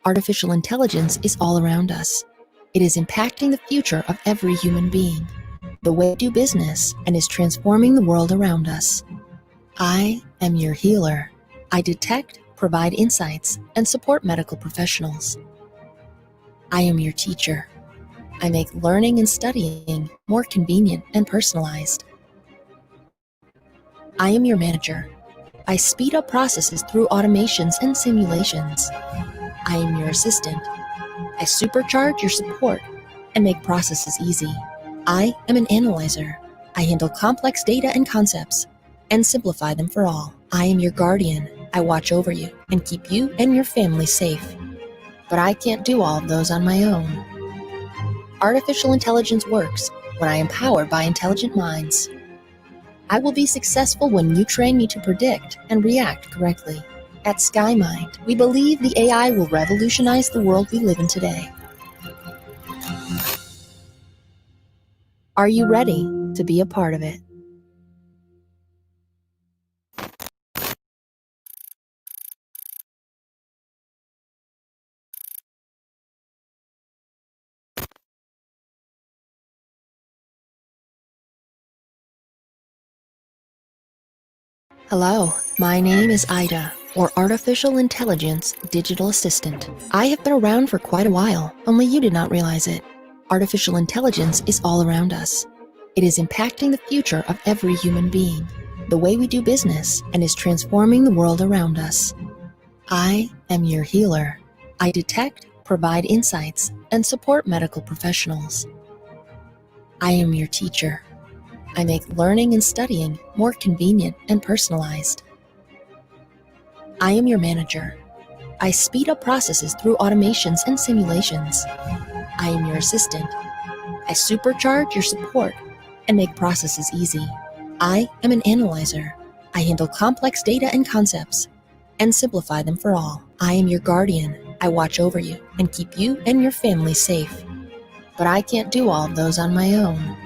Artificial intelligence is all around us. It is impacting the future of every human being, the way we do business, and is transforming the world around us. I am your healer. I detect, provide insights, and support medical professionals. I am your teacher. I make learning and studying more convenient and personalized. I am your manager. I speed up processes through automations and simulations. I am your assistant. I supercharge your support and make processes easy. I am an analyzer. I handle complex data and concepts and simplify them for all. I am your guardian. I watch over you and keep you and your family safe. But I can't do all of those on my own. Artificial intelligence works when I am powered by intelligent minds. I will be successful when you train me to predict and react correctly. At Skymind, we believe the AI will revolutionize the world we live in today. Are you ready to be a part of it? Hello, my name is Ida, or Artificial Intelligence Digital Assistant. I have been around for quite a while, only you did not realize it. Artificial intelligence is all around us. It is impacting the future of every human being, the way we do business, and is transforming the world around us. I am your healer. I detect, provide insights, and support medical professionals. I am your teacher. I make learning and studying more convenient and personalized. I am your manager. I speed up processes through automations and simulations. I am your assistant. I supercharge your support and make processes easy. I am an analyzer. I handle complex data and concepts and simplify them for all. I am your guardian. I watch over you and keep you and your family safe. But I can't do all of those on my own.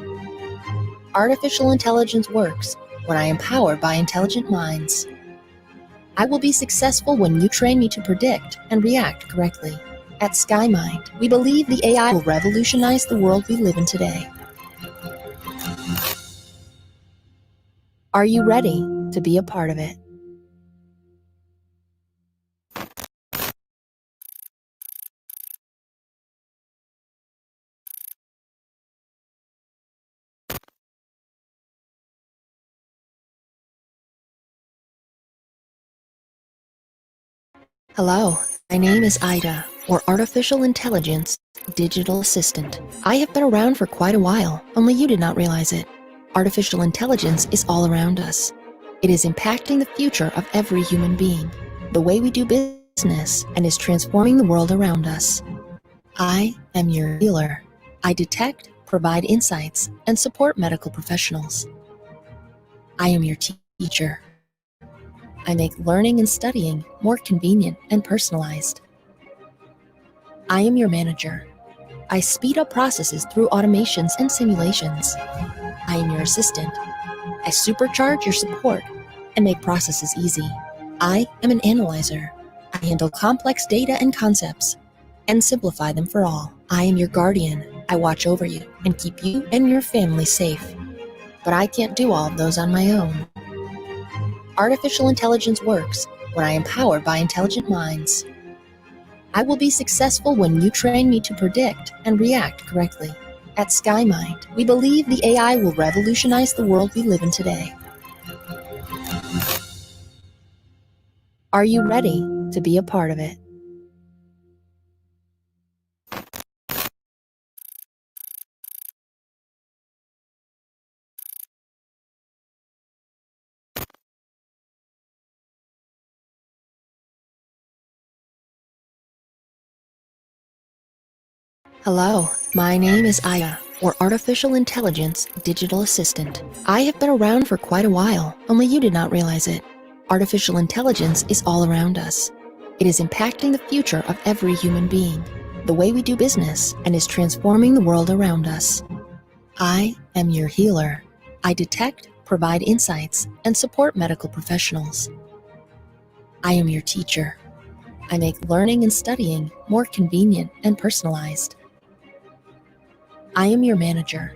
Artificial intelligence works when I am powered by intelligent minds. I will be successful when you train me to predict and react correctly. At Skymind, we believe the AI will revolutionize the world we live in today. Are you ready to be a part of it? Hello, my name is Ida, or Artificial Intelligence Digital Assistant. I have been around for quite a while, only you did not realize it. Artificial intelligence is all around us. It is impacting the future of every human being, the way we do business, and is transforming the world around us. I am your healer. I detect, provide insights, and support medical professionals. I am your teacher. I make learning and studying more convenient and personalized. I am your manager. I speed up processes through automations and simulations. I am your assistant. I supercharge your support and make processes easy. I am an analyzer. I handle complex data and concepts and simplify them for all. I am your guardian. I watch over you and keep you and your family safe. But I can't do all of those on my own. Artificial intelligence works when I am powered by intelligent minds. I will be successful when you train me to predict and react correctly. At Skymind, we believe the AI will revolutionize the world we live in today. Are you ready to be a part of it? Hello, my name is Aya, or Artificial Intelligence Digital Assistant. I have been around for quite a while, only you did not realize it. Artificial intelligence is all around us. It is impacting the future of every human being, the way we do business, and is transforming the world around us. I am your healer. I detect, provide insights, and support medical professionals. I am your teacher. I make learning and studying more convenient and personalized. I am your manager.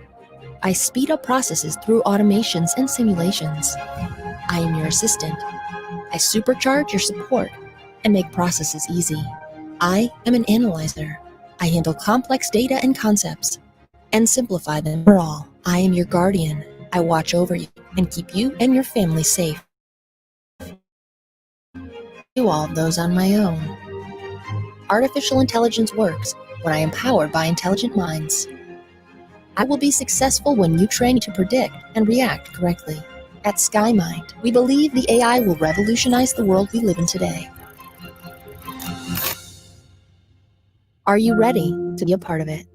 I speed up processes through automations and simulations. I am your assistant. I supercharge your support and make processes easy. I am an analyzer. I handle complex data and concepts and simplify them for all. I am your guardian. I watch over you and keep you and your family safe. I do all of those on my own. Artificial intelligence works when I am powered by intelligent minds. I will be successful when you train me to predict and react correctly. At Skymind, we believe the AI will revolutionize the world we live in today. Are you ready to be a part of it?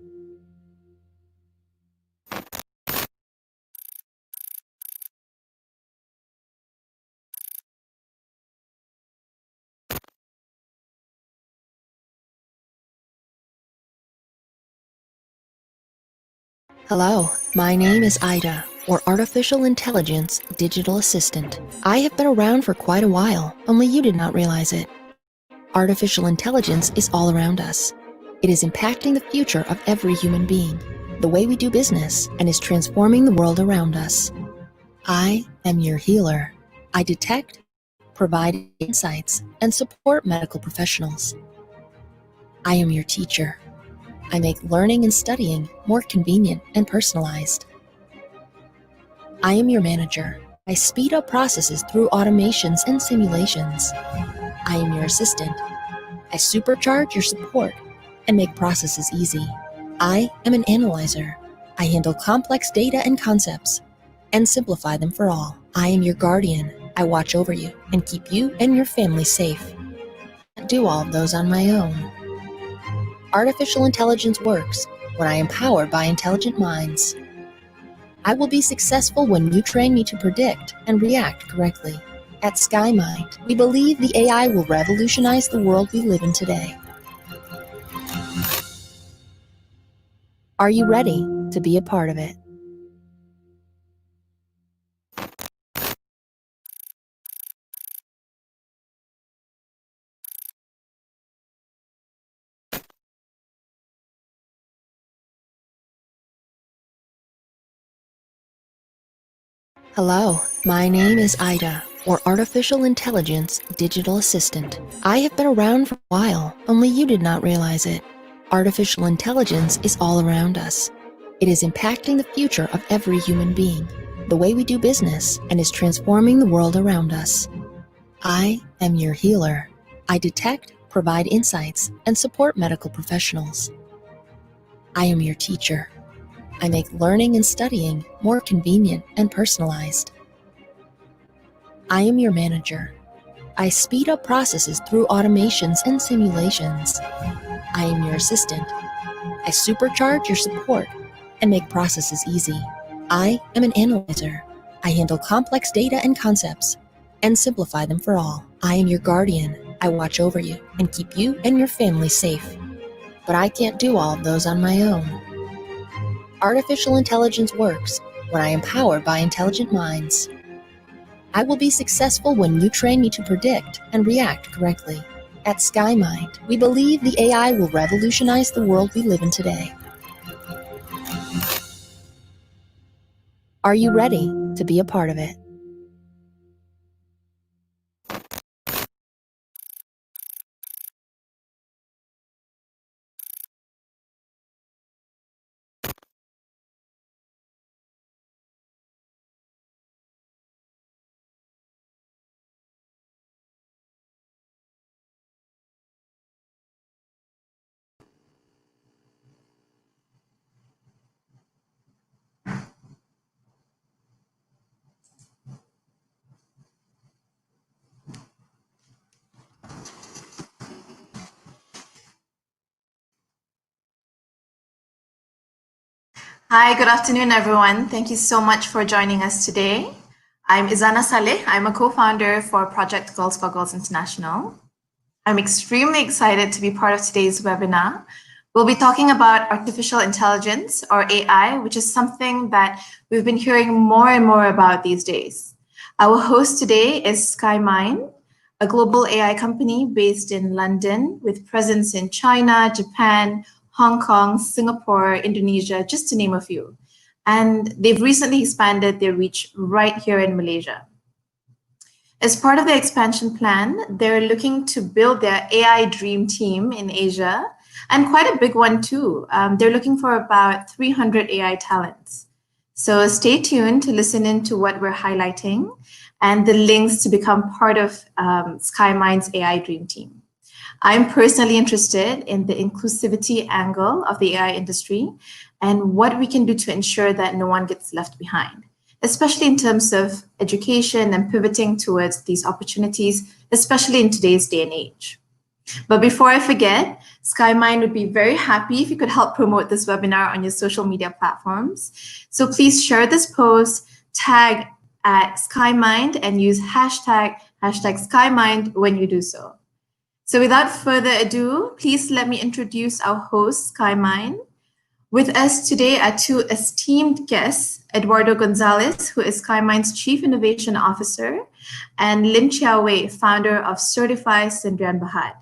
Hello, my name is Ida, or Artificial Intelligence Digital Assistant. I have been around for quite a while, only you did not realize it. Artificial intelligence is all around us. It is impacting the future of every human being, the way we do business, and is transforming the world around us. I am your healer. I detect, provide insights, and support medical professionals. I am your teacher. I make learning and studying more convenient and personalized. I am your manager. I speed up processes through automations and simulations. I am your assistant. I supercharge your support and make processes easy. I am an analyzer. I handle complex data and concepts and simplify them for all. I am your guardian. I watch over you and keep you and your family safe. I do all of those on my own. Artificial intelligence works when I am powered by intelligent minds. I will be successful when you train me to predict and react correctly. At Skymind, we believe the AI will revolutionize the world we live in today. Are you ready to be a part of it? Hello, my name is Ida, or Artificial Intelligence Digital Assistant. I have been around for a while, only you did not realize it. Artificial intelligence is all around us. It is impacting the future of every human being, the way we do business, and is transforming the world around us. I am your healer. I detect, provide insights, and support medical professionals. I am your teacher. I make learning and studying more convenient and personalized. I am your manager. I speed up processes through automations and simulations. I am your assistant. I supercharge your support and make processes easy. I am an analyzer. I handle complex data and concepts and simplify them for all. I am your guardian. I watch over you and keep you and your family safe. But I can't do all of those on my own. Artificial intelligence works when I am powered by intelligent minds. I will be successful when you train me to predict and react correctly. At Skymind, we believe the AI will revolutionize the world we live in today. Are you ready to be a part of it? Hi, good afternoon, everyone. Thank you so much for joining us today. I'm Izana Saleh. I'm a co-founder for Project Girls for Girls International. I'm extremely excited to be part of today's webinar. We'll be talking about artificial intelligence, or AI, which is something that we've been hearing more and more about these days. Our host today is Skymind, a global AI company based in London with presence in China, Japan, Hong Kong, Singapore, Indonesia, just to name a few. And they've recently expanded their reach right here in Malaysia. As part of the expansion plan, they're looking to build their AI dream team in Asia, and quite a big one too. They're looking for about 300 AI talents. So stay tuned to listen in to what we're highlighting and the links to become part of Skymind's AI dream team. I'm personally interested in the inclusivity angle of the AI industry and what we can do to ensure that no one gets left behind, especially in terms of education and pivoting towards these opportunities, especially in today's day and age. But before I forget, Skymind would be very happy if you could help promote this webinar on your social media platforms. So please share this post, tag at Skymind, and use hashtag Skymind when you do so. So without further ado, please let me introduce our host, Skymind. With us today are two esteemed guests, Eduardo Gonzalez, who is Skymind's Chief Innovation Officer, and Lim Chia Wei, founder of Certify Sendrian Bahad.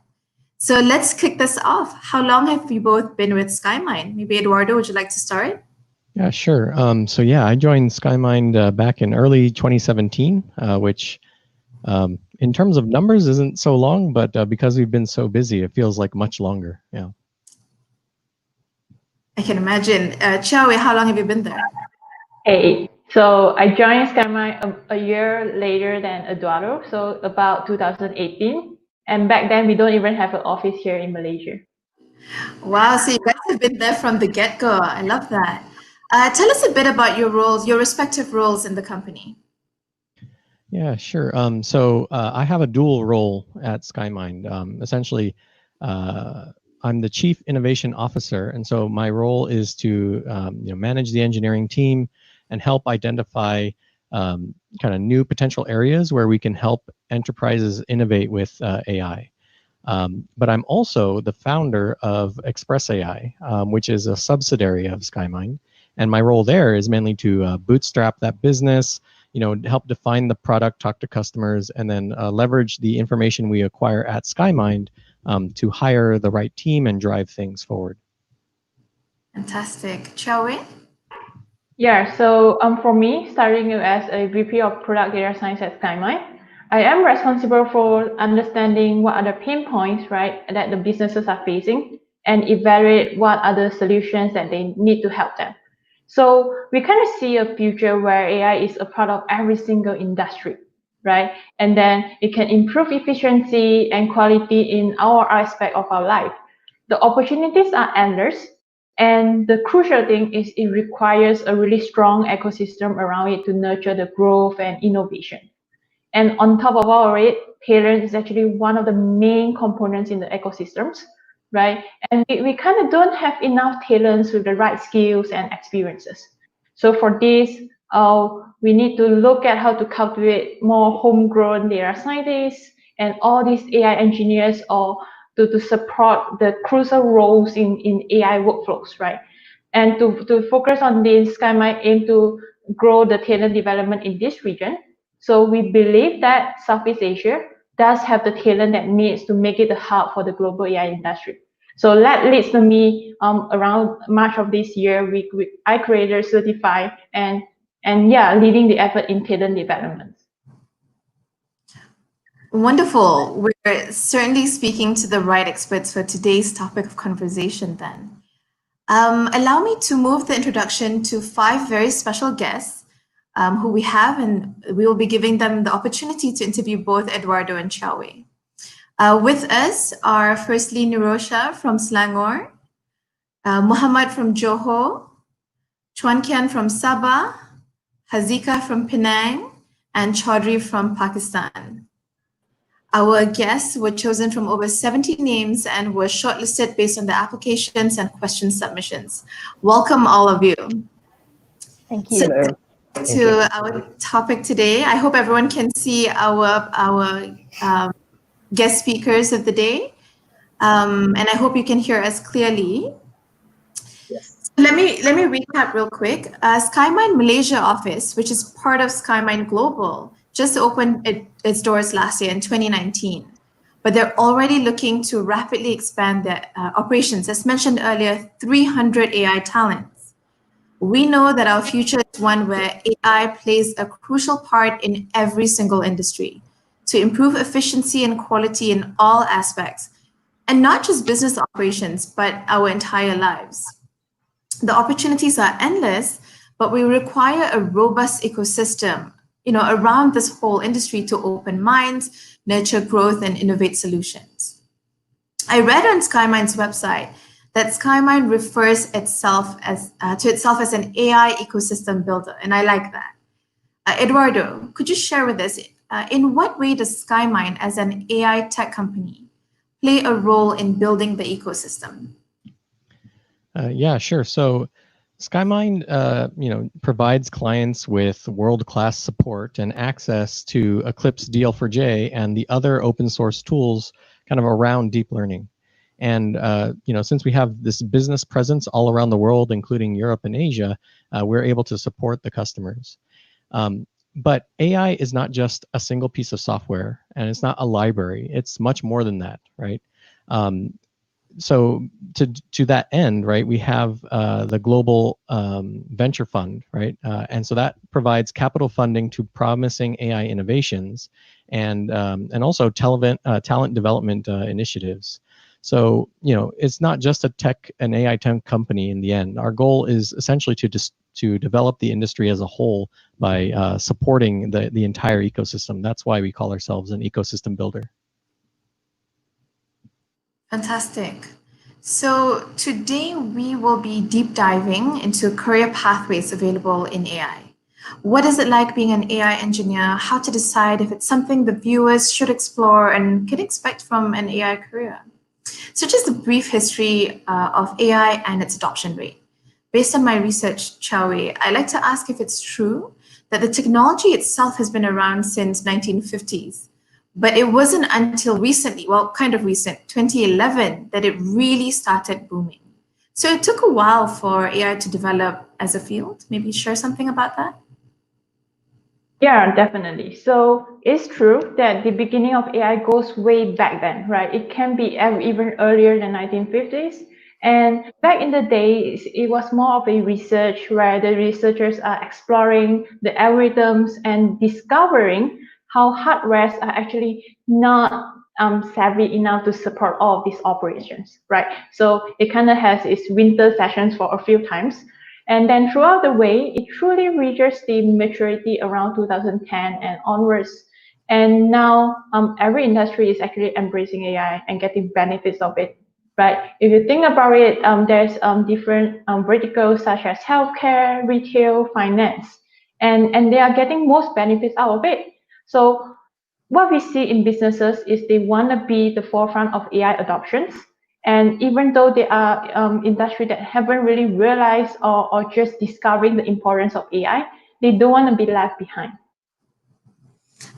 So let's kick this off. How long have you both been with Skymind? Maybe Eduardo, would you like to start? Yeah, sure. So yeah, I joined Skymind back in early 2017, which in terms of numbers isn't so long, but because we've been so busy, it feels like much longer. Yeah. I can imagine. Chia Wei, how long have you been there? Hey, so I joined Skymind a year later than Eduardo, so about 2018. And back then, we don't even have an office here in Malaysia. Wow, so you guys have been there from the get-go. I love that. Tell us a bit about your roles, your respective roles in the company. Yeah, sure. So I have a dual role at Skymind. Essentially, I'm the Chief Innovation Officer, and so my role is to manage the engineering team and help identify kind of new potential areas where we can help enterprises innovate with AI. But I'm also the founder of Express AI, which is a subsidiary of Skymind, and my role there is mainly to bootstrap that business, help define the product, talk to customers, and then leverage the information we acquire at Skymind to hire the right team and drive things forward. Fantastic. Chia Wei? Yeah, so for me, starting as a VP of Product Data Science at Skymind, I am responsible for understanding what are the pain points, right, that the businesses are facing and evaluate what are the solutions that they need to help them. So we kind of see a future where AI is a part of every single industry, right? And then it can improve efficiency and quality in our aspect of our life. The opportunities are endless. And the crucial thing is it requires a really strong ecosystem around it to nurture the growth and innovation. And on top of all of it, talent is actually one of the main components in the ecosystems, right? And we kind of don't have enough talents with the right skills and experiences. So for this, we need to look at how to cultivate more homegrown data scientists and all these AI engineers or to support the crucial roles in AI workflows, right? And to focus on this, Skymind aim to grow the talent development in this region. So we believe that Southeast Asia does have the talent that needs to make it a hub for the global AI industry. So that leads to me around March of this year, I created Certify and yeah, leading the effort in talent development. Wonderful. We're certainly speaking to the right experts for today's topic of conversation then. Allow me to move the introduction to 5 very special guests who we have, and we will be giving them the opportunity to interview both Eduardo and Chia Wei. With us are firstly Nirosha from Selangor, Muhammad from Johor, Chuan Kian from Sabah, Hazika from Penang, and Chaudhry from Pakistan. Our guests were chosen from over 70 names and were shortlisted based on the applications and question submissions. Welcome, all of you. Thank you. To our topic today, I hope everyone can see our guest speakers of the day, and I hope you can hear us clearly. Yes. Let me recap real quick. Skymind Malaysia office, which is part of Skymind Global, just opened its doors last year in 2019, but they're already looking to rapidly expand their operations. As mentioned earlier, 300 AI talents. We know that our future is one where AI plays a crucial part in every single industry to improve efficiency and quality in all aspects, and not just business operations, but our entire lives. The opportunities are endless, but we require a robust ecosystem, around this whole industry to open minds, nurture growth, and innovate solutions. I read on Skymind's website that Skymind refers to itself as an AI ecosystem builder, and I like that. Eduardo, could you share with us in what way does Skymind, as an AI tech company, play a role in building the ecosystem? Yeah, sure. So Skymind, provides clients with world-class support and access to Eclipse DL4J and the other open source tools kind of around deep learning. And since we have this business presence all around the world, including Europe and Asia, we're able to support the customers. But AI is not just a single piece of software, and it's not a library. It's much more than that, right? So to that end, right, we have the Global Venture Fund, right, and so that provides capital funding to promising AI innovations and also talent development initiatives. So it's not just an AI tech company in the end. Our goal is essentially to develop the industry as a whole by supporting the entire ecosystem. That's why we call ourselves an ecosystem builder. Fantastic. So today we will be deep diving into career pathways available in AI. What is it like being an AI engineer? How to decide if it's something the viewers should explore and can expect from an AI career? So just a brief history of AI and its adoption rate. Based on my research, Chaowei, I'd like to ask if it's true that the technology itself has been around since 1950s. But it wasn't until recently, well, kind of recent, 2011, that it really started booming. So it took a while for AI to develop as a field. Maybe share something about that? Yeah, definitely. So it's true that the beginning of AI goes way back then, right? It can be even earlier than 1950s. And back in the days, it was more of a research where the researchers are exploring the algorithms and discovering how hardwares are actually not savvy enough to support all of these operations, right? So it kind of has its winter sessions for a few times. And then throughout the way, it truly reaches the maturity around 2010 and onwards. And now every industry is actually embracing AI and getting benefits of it, right? If you think about it, there's different verticals such as healthcare, retail, finance, and they are getting most benefits out of it. So what we see in businesses is they want to be the forefront of AI adoptions. And even though there are industries that haven't really realized or just discovering the importance of AI, they don't want to be left behind.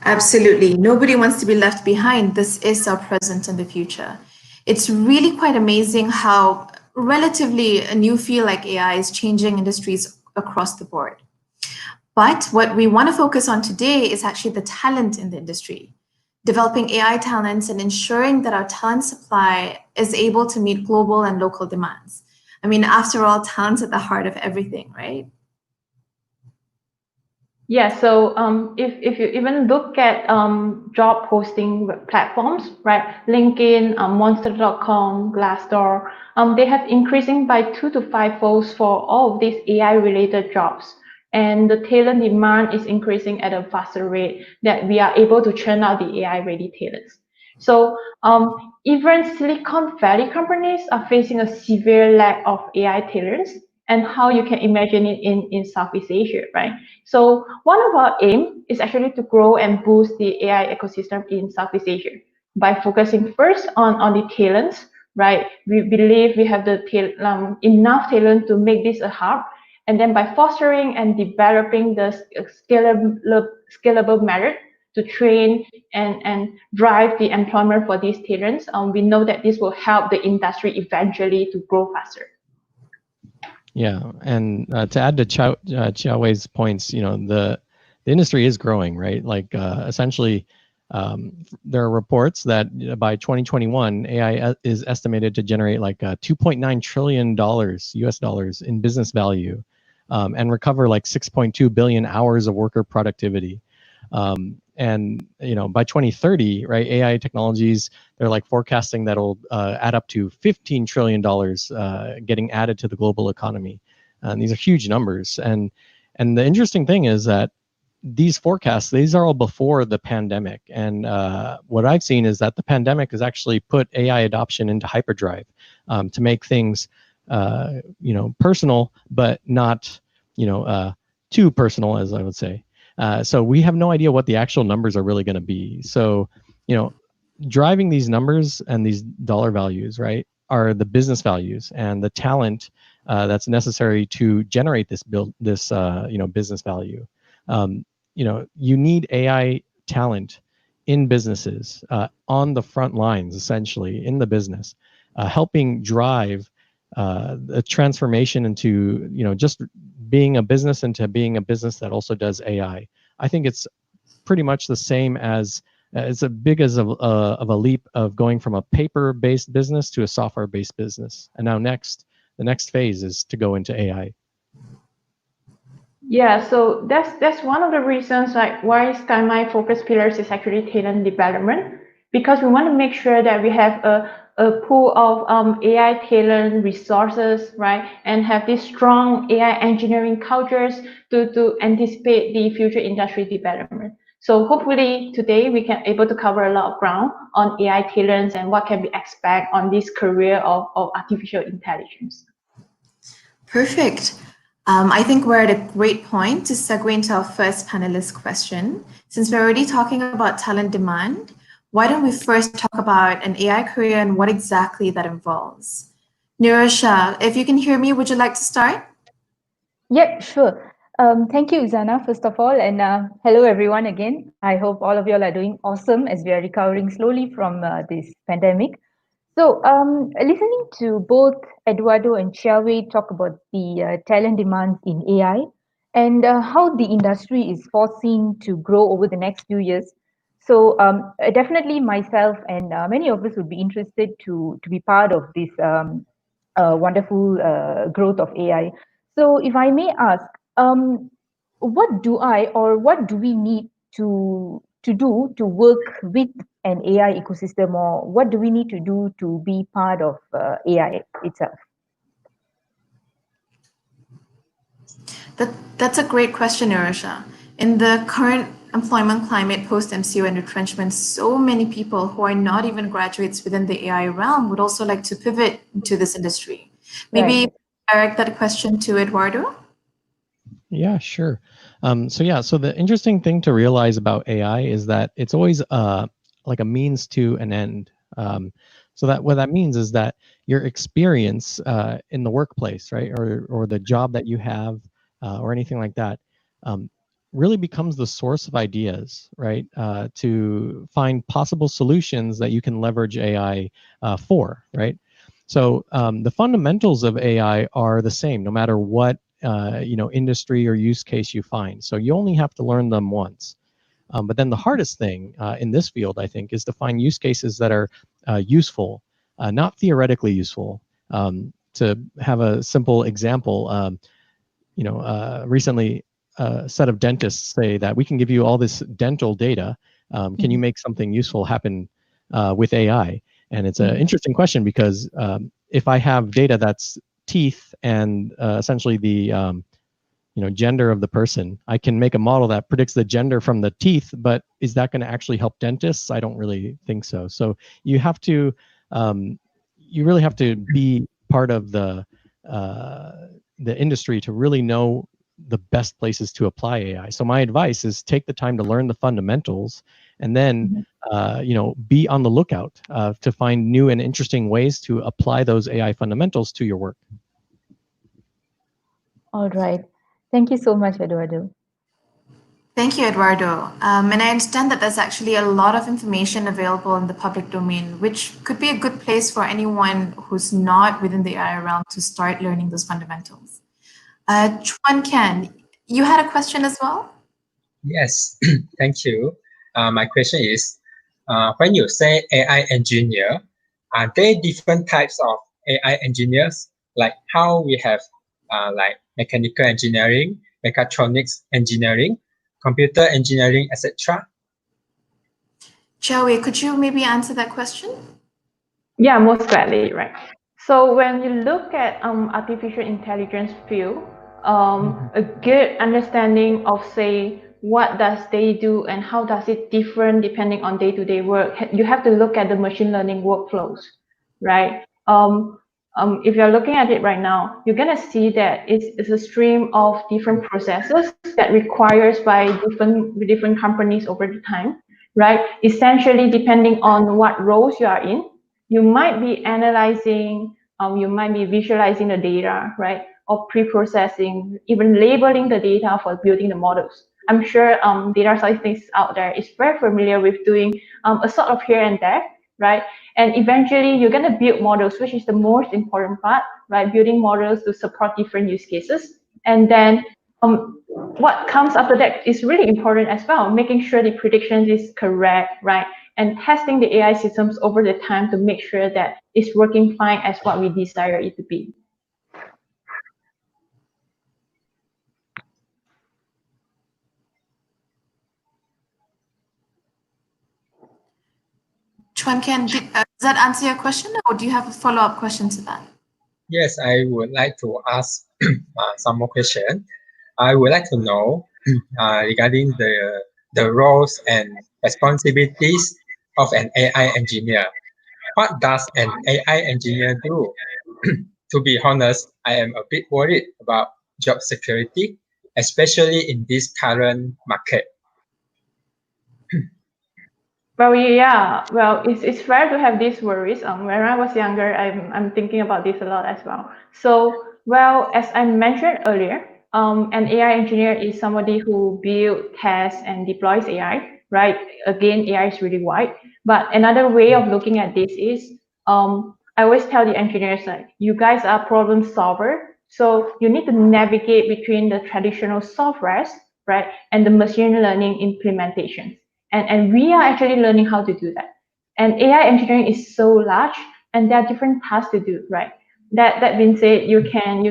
Absolutely. Nobody wants to be left behind. This is our present and the future. It's really quite amazing how relatively a new field like AI is changing industries across the board. But what we want to focus on today is actually the talent in the industry, developing AI talents and ensuring that our talent supply is able to meet global and local demands. I mean, after all, talent's at the heart of everything, right? Yeah, so if you even look at job posting platforms, right, LinkedIn, Monster.com, Glassdoor, they have increasing by 2 to 5 folds for all of these AI-related jobs. And the talent demand is increasing at a faster rate that we are able to churn out the AI-ready talents. So even Silicon Valley companies are facing a severe lack of AI talents, and how you can imagine it in Southeast Asia, right? So one of our aim is actually to grow and boost the AI ecosystem in Southeast Asia by focusing first on the talents, right? We believe we have enough talent to make this a hub, and then by fostering and developing the scalable method to train and drive the employment for these talents, we know that this will help the industry eventually to grow faster. Yeah, and to add to Xiaowei's points, the the industry is growing, right? Like essentially, there are reports that by 2021, AI is estimated to generate like $2.9 trillion US dollars in business value, and recover like 6.2 billion hours of worker productivity. And by 2030, right, AI technologies, they're like forecasting that'll add up to $15 trillion getting added to the global economy. And these are huge numbers. And the interesting thing is that these forecasts, these are all before the pandemic. And what I've seen is that the pandemic has actually put AI adoption into hyperdrive to make things, personal, but not, too personal, as I would say. So we have no idea what the actual numbers are really going to be. So, driving these numbers and these dollar values, right, are the business values and the talent that's necessary to generate this business value. You need AI talent in businesses on the front lines, essentially in the business, helping drive the transformation into just being a business into being a business that also does AI. I think it's pretty much the same as it's as big as of a leap of going from a paper-based business to a software-based business. And now the next phase is to go into AI. Yeah, so that's one of the reasons like why Skymind focus pillars is actually talent development, because we want to make sure that we have a pool of AI talent resources, right, and have these strong AI engineering cultures to anticipate the future industry development. So hopefully today we can able to cover a lot of ground on AI talents and what can be expect on this career of artificial intelligence. Perfect. I think we're at a great point to segue into our first panelist question. Since we're already talking about talent demand, why don't we first talk about an AI career and what exactly that involves? Nirosha, if you can hear me, would you like to start? Yep, sure. Thank you, Zana, first of all, and hello everyone again. I hope all of you all are doing awesome as we are recovering slowly from this pandemic. So, listening to both Eduardo and Xiaowei talk about the talent demands in AI and how the industry is foreseen to grow over the next few years. So, definitely myself and many of us would be interested to be part of this wonderful growth of AI. So, if I may ask, what do we need to do to work with an AI ecosystem, or what do we need to do to be part of AI itself? That's a great question, Nirosha. In the current employment climate post-MCO and retrenchment, so many people who are not even graduates within the AI realm would also like to pivot into this industry. Maybe direct that question to Eduardo? Yeah, sure. So the interesting thing to realize about AI is that it's always like a means to an end. So that what that means is that your experience in the workplace, right, or the job that you have, or anything like that, really becomes the source of ideas, right, to find possible solutions that you can leverage AI for, right? So the fundamentals of AI are the same, no matter what industry or use case you find. So you only have to learn them once. But then the hardest thing in this field, I think, is to find use cases that are useful, not theoretically useful. To have a simple example, recently a set of dentists say that we can give you all this dental data. Can you make something useful happen with AI? And it's an interesting question because if I have data that's teeth and essentially the gender of the person, I can make a model that predicts the gender from the teeth, but is that going to actually help dentists? I don't really think so. So you have to, you really have to be part of the industry to really know the best places to apply AI. So my advice is take the time to learn the fundamentals, and then be on the lookout to find new and interesting ways to apply those AI fundamentals to your work. All right. Thank you so much, Eduardo. Thank you, Eduardo. And I understand that there's actually a lot of information available in the public domain, which could be a good place for anyone who's not within the AI realm to start learning those fundamentals. Chuan Ken, you had a question as well? Yes, thank you. My question is, when you say AI engineer, are there different types of AI engineers? Like how we have like mechanical engineering, mechatronics engineering, computer engineering, etc. Xiaowei, could you maybe answer that question? Yeah, most gladly, right. So when you look at artificial intelligence field, a good understanding of, say, what does they do and how does it different depending on day-to-day work, you have to look at the machine learning workflows, right? If you're looking at it right now, you're gonna see that it's a stream of different processes that requires by different companies over the time, right? Essentially, depending on what roles you are in, you might be analyzing, you might be visualizing the data, right? Or pre-processing, even labeling the data for building the models. I'm sure data scientists out there is very familiar with doing a sort of here and there, right? And eventually you're gonna build models, which is the most important part, right? Building models to support different use cases. And then what comes after that is really important as well, making sure the predictions is correct, right? And testing the AI systems over the time to make sure that it's working fine as what we desire it to be. Chuan Ken, does that answer your question, or do you have a follow-up question to that? Yes, I would like to ask some more questions. I would like to know regarding the roles and responsibilities of an AI engineer. What does an AI engineer do? To be honest, I am a bit worried about job security, especially in this current market. Well, yeah, well, it's fair to have these worries. When I was younger, I'm thinking about this a lot as well. So, well, as I mentioned earlier, an AI engineer is somebody who builds, tests, and deploys AI, right? Again, AI is really wide. But another way of looking at this is, I always tell the engineers, like, you guys are problem solver, so you need to navigate between the traditional softwares, right, and the machine learning implementation. And we are actually learning how to do that. And AI engineering is so large, and there are different tasks to do, right? That being said, you can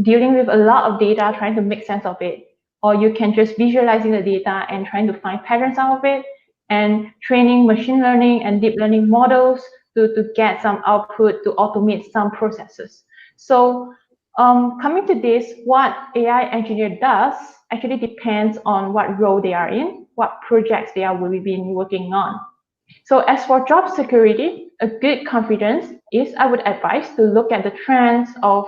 dealing with a lot of data, trying to make sense of it, or you can just visualizing the data and trying to find patterns out of it, and training machine learning and deep learning models to get some output to automate some processes. So coming to this, what AI engineer does actually depends on what role they are in, what projects they are will be working on. So as for job security, a good confidence is, I would advise to look at the trends of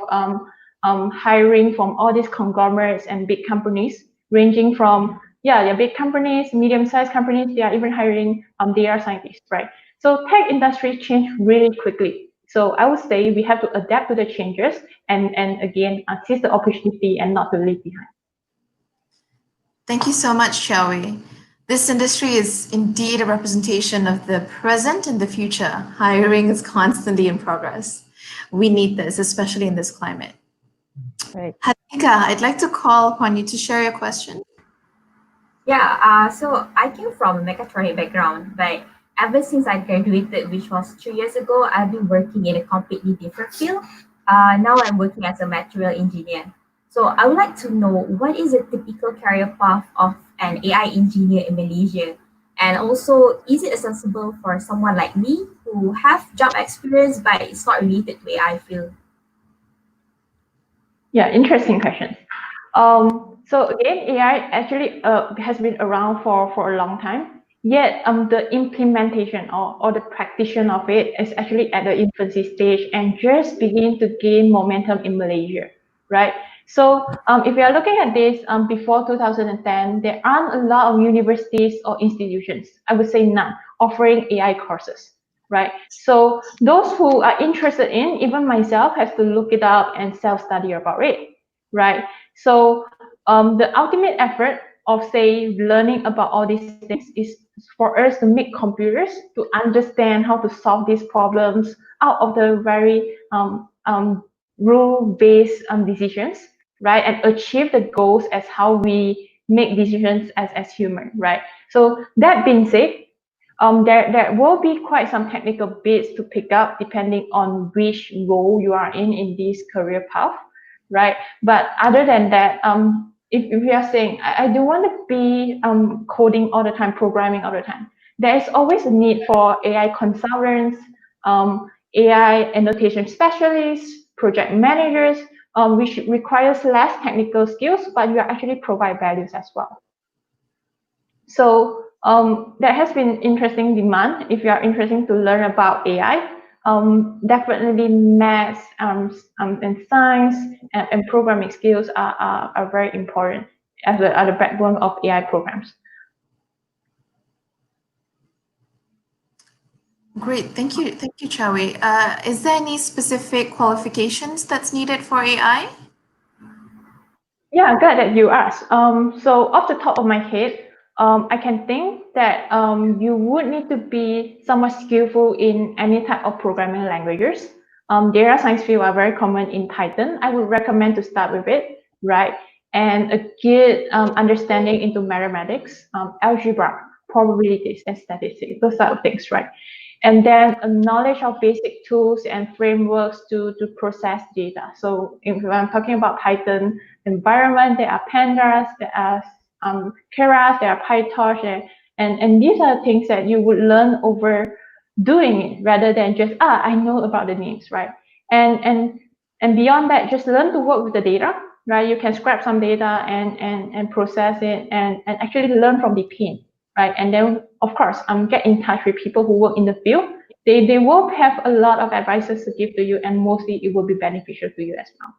hiring from all these conglomerates and big companies, ranging from, yeah, big companies, medium-sized companies, they are even hiring data scientists, right? So tech industry change really quickly. So I would say we have to adapt to the changes and again, seize the opportunity and not to leave behind. Thank you so much, Xiaowei. This industry is indeed a representation of the present and the future. Hiring is constantly in progress. We need this, especially in this climate. Right. Hanika, I'd like to call upon you to share your question. Yeah, so I came from a mechatronic background, but ever since I graduated, which was 2 years ago, I've been working in a completely different field. Now I'm working as a material engineer. So I would like to know, what is a typical career path of an AI engineer in Malaysia? And also, is it accessible for someone like me who have job experience but it's not related to AI field? Yeah, interesting question. So again, AI actually has been around for a long time. Yet the implementation or the practitioner of it is actually at the infancy stage and just begin to gain momentum in Malaysia, right? So if you are looking at this before 2010, there aren't a lot of universities or institutions, I would say none, offering AI courses, right? So those who are interested in, even myself, has to look it up and self-study about it, right? So the ultimate effort of, say, learning about all these things is for us to make computers to understand how to solve these problems out of the very rule-based decisions, right? And achieve the goals as how we make decisions as human, right? So that being said, there will be quite some technical bits to pick up depending on which role you are in this career path, right? But other than that, if you are saying, I don't want to be coding all the time, programming all the time, there is always a need for AI consultants, AI annotation specialists, project managers, which requires less technical skills, but you actually provide values as well. So there has been interesting demand. If you are interested to learn about AI, definitely math and science and programming skills are very important as the backbone of AI programs. Great, thank you, Chawi. Is there any specific qualifications that's needed for AI? Yeah, I'm glad that you asked. So off the top of my head, I can think that you would need to be somewhat skillful in any type of programming languages. Data science field are very common in Python. I would recommend to start with it, right? And a good understanding into mathematics, algebra, probabilities, and statistics, those sort of things, right? And then a knowledge of basic tools and frameworks to process data. So if I'm talking about Python environment, there are pandas, there are keras, there are PyTorch, and these are things that you would learn over doing it rather than just I know about the names, right? And beyond that, just learn to work with the data, right? You can scrap some data and process it and actually learn from the pain, right? And then of course get in touch with people who work in the field. They will have a lot of advices to give to you, and mostly it will be beneficial to you as well.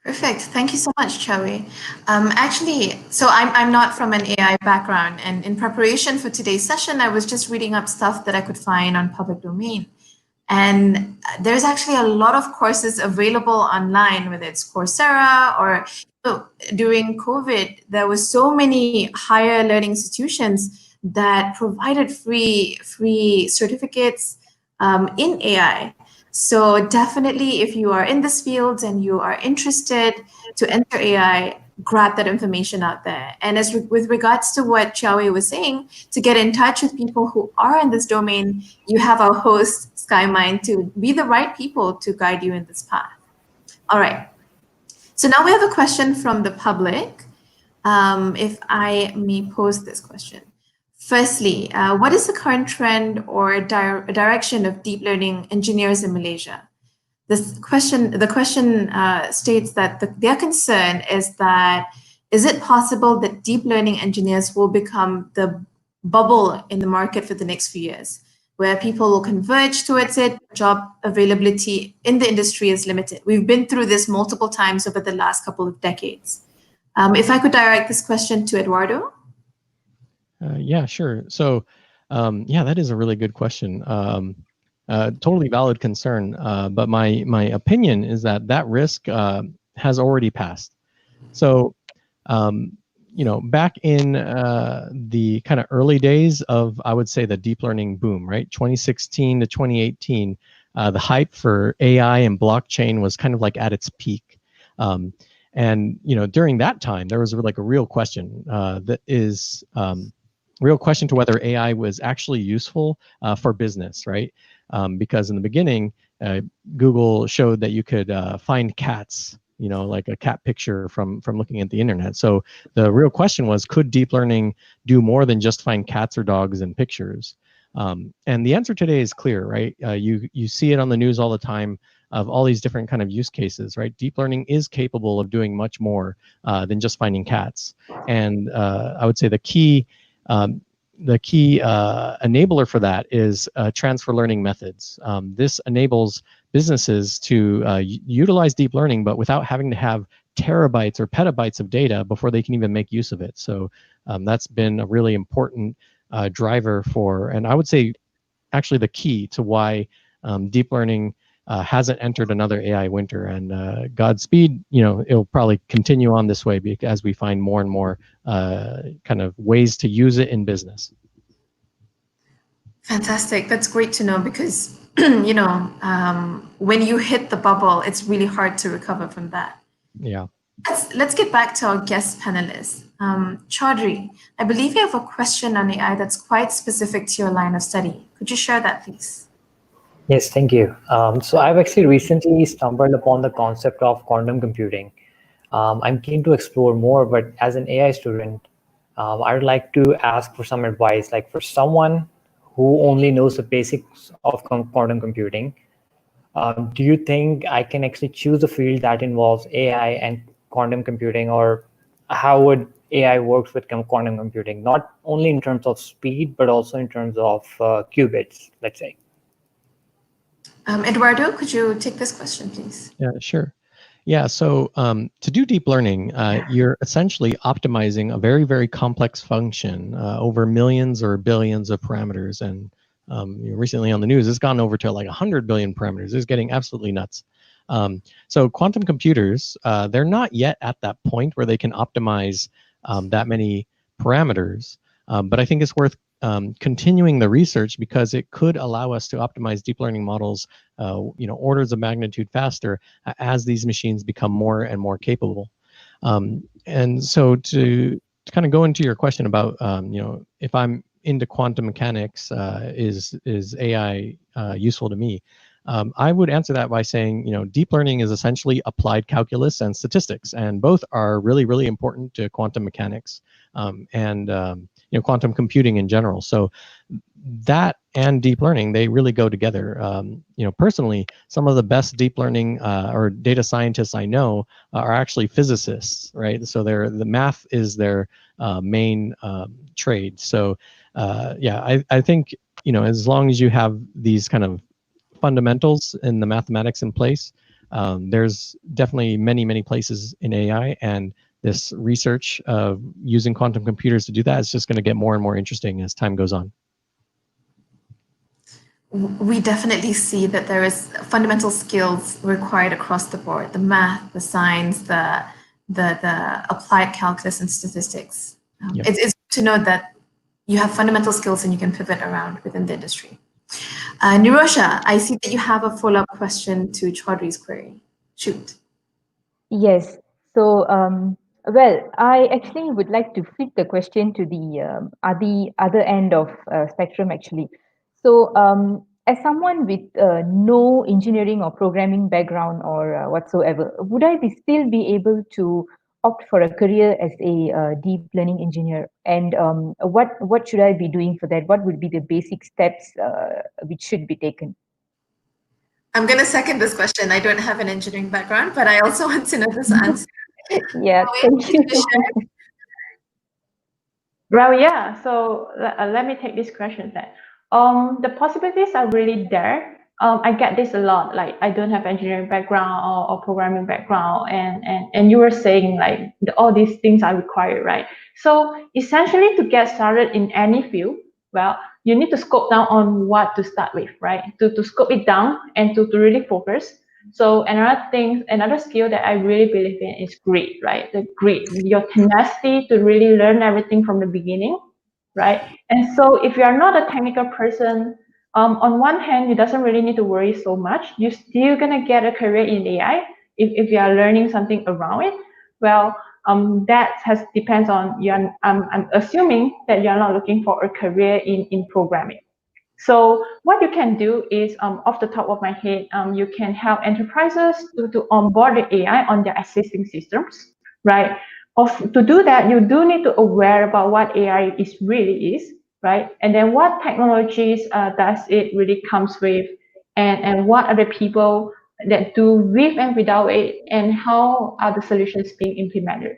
Perfect. Thank you so much, Chawi. Actually, so I'm not from an AI background, and in preparation for today's session, I was just reading up stuff that I could find on public domain. And there's actually a lot of courses available online, whether it's Coursera or during COVID, there was so many higher learning institutions that provided free certificates in AI. So definitely, if you are in this field and you are interested to enter AI, grab that information out there. And as with regards to what Chawi was saying, to get in touch with people who are in this domain, you have our host, Skymind, to be the right people to guide you in this path. All right. So now we have a question from the public. If I may pose this question. Firstly, what is the current trend or direction of deep learning engineers in Malaysia? The question states that their concern is that, is it possible that deep learning engineers will become the bubble in the market for the next few years, where people will converge towards it, job availability in the industry is limited? We've been through this multiple times over the last couple of decades. If I could direct this question to Eduardo. Yeah, sure. So, yeah, that is a really good question. Totally valid concern. But my opinion is that risk has already passed. So, you know, back in the kind of early days of, I would say, the deep learning boom, right? 2016 to 2018, the hype for AI and blockchain was kind of like at its peak. And, you know, during that time, there was like a real question real question to whether AI was actually useful for business, right? Because in the beginning, Google showed that you could find cats, you know, like a cat picture from looking at the internet. So the real question was, could deep learning do more than just find cats or dogs in pictures? And the answer today is clear, right? You see it on the news all the time of all these different kind of use cases, right? Deep learning is capable of doing much more than just finding cats. And I would say the key enabler for that is transfer learning methods. This enables businesses to utilize deep learning, but without having to have terabytes or petabytes of data before they can even make use of it. So that's been a really important driver for, and I would say actually the key to why deep learning hasn't entered another AI winter. And Godspeed, you know, it'll probably continue on this way as we find more and more kind of ways to use it in business. Fantastic. That's great to know, because, you know, when you hit the bubble, it's really hard to recover from that. Yeah. Let's get back to our guest panelists. Chaudhry, I believe you have a question on AI that's quite specific to your line of study. Could you share that, please? Yes, thank you. So I've actually recently stumbled upon the concept of quantum computing. I'm keen to explore more, but as an AI student, I'd like to ask for some advice, like for someone who only knows the basics of quantum computing. Do you think I can actually choose a field that involves AI and quantum computing, or how would AI works with quantum computing, not only in terms of speed, but also in terms of qubits, let's say? Eduardo, could you take this question, please? Yeah, sure. Yeah, so to do deep learning, you're essentially optimizing a very, very complex function over millions or billions of parameters. And recently on the news, it's gone over to like 100 billion parameters. It's getting absolutely nuts. So quantum computers, they're not yet at that point where they can optimize that many parameters. But I think it's worth continuing the research because it could allow us to optimize deep learning models, orders of magnitude faster as these machines become more and more capable. And so to kind of go into your question about, if I'm into quantum mechanics, is AI useful to me? I would answer that by saying, deep learning is essentially applied calculus and statistics, and both are really, really important to quantum mechanics and quantum computing in general. So that and deep learning, they really go together. Personally, some of the best deep learning or data scientists I know are actually physicists, right? So the math is their main trade. So I think, as long as you have these kind of fundamentals in the mathematics in place, there's definitely many, many places in AI, and this research of using quantum computers to do that is just going to get more and more interesting as time goes on. We definitely see that there is fundamental skills required across the board: the math, the science, the applied calculus and statistics. Yep. It's good to know that you have fundamental skills and you can pivot around within the industry. Nirosha, I see that you have a follow-up question to Chaudhry's query. Shoot. Yes. So, well, I actually would like to flip the question to the other end of spectrum, actually. So, as someone with no engineering or programming background or whatsoever, would I still be able to opt for a career as a deep learning engineer? And what should I be doing for that? What would be the basic steps which should be taken? I'm going to second this question. I don't have an engineering background, but I also want to know this answer. Yeah, thank you. Well, yeah. So let me take this question then. The possibilities are really there. I get this a lot. Like, I don't have engineering background or programming background, and you were saying like all these things are required, right? So essentially, to get started in any field, well, you need to scope down on what to start with, right? To scope it down and to really focus. So another skill that I really believe in is grit, right? The grit, your tenacity to really learn everything from the beginning, right? And so if you are not a technical person, on one hand, you doesn't really need to worry so much. You're still gonna get a career in AI if you are learning something around it. Well, depends on you. I'm assuming that you're not looking for a career in programming. So what you can do is, off the top of my head, you can help enterprises to onboard the AI on their existing systems, right? To do that, you do need to aware about what AI really is, right? And then what technologies does it really comes with, and what are the people that do with and without it, and how are the solutions being implemented,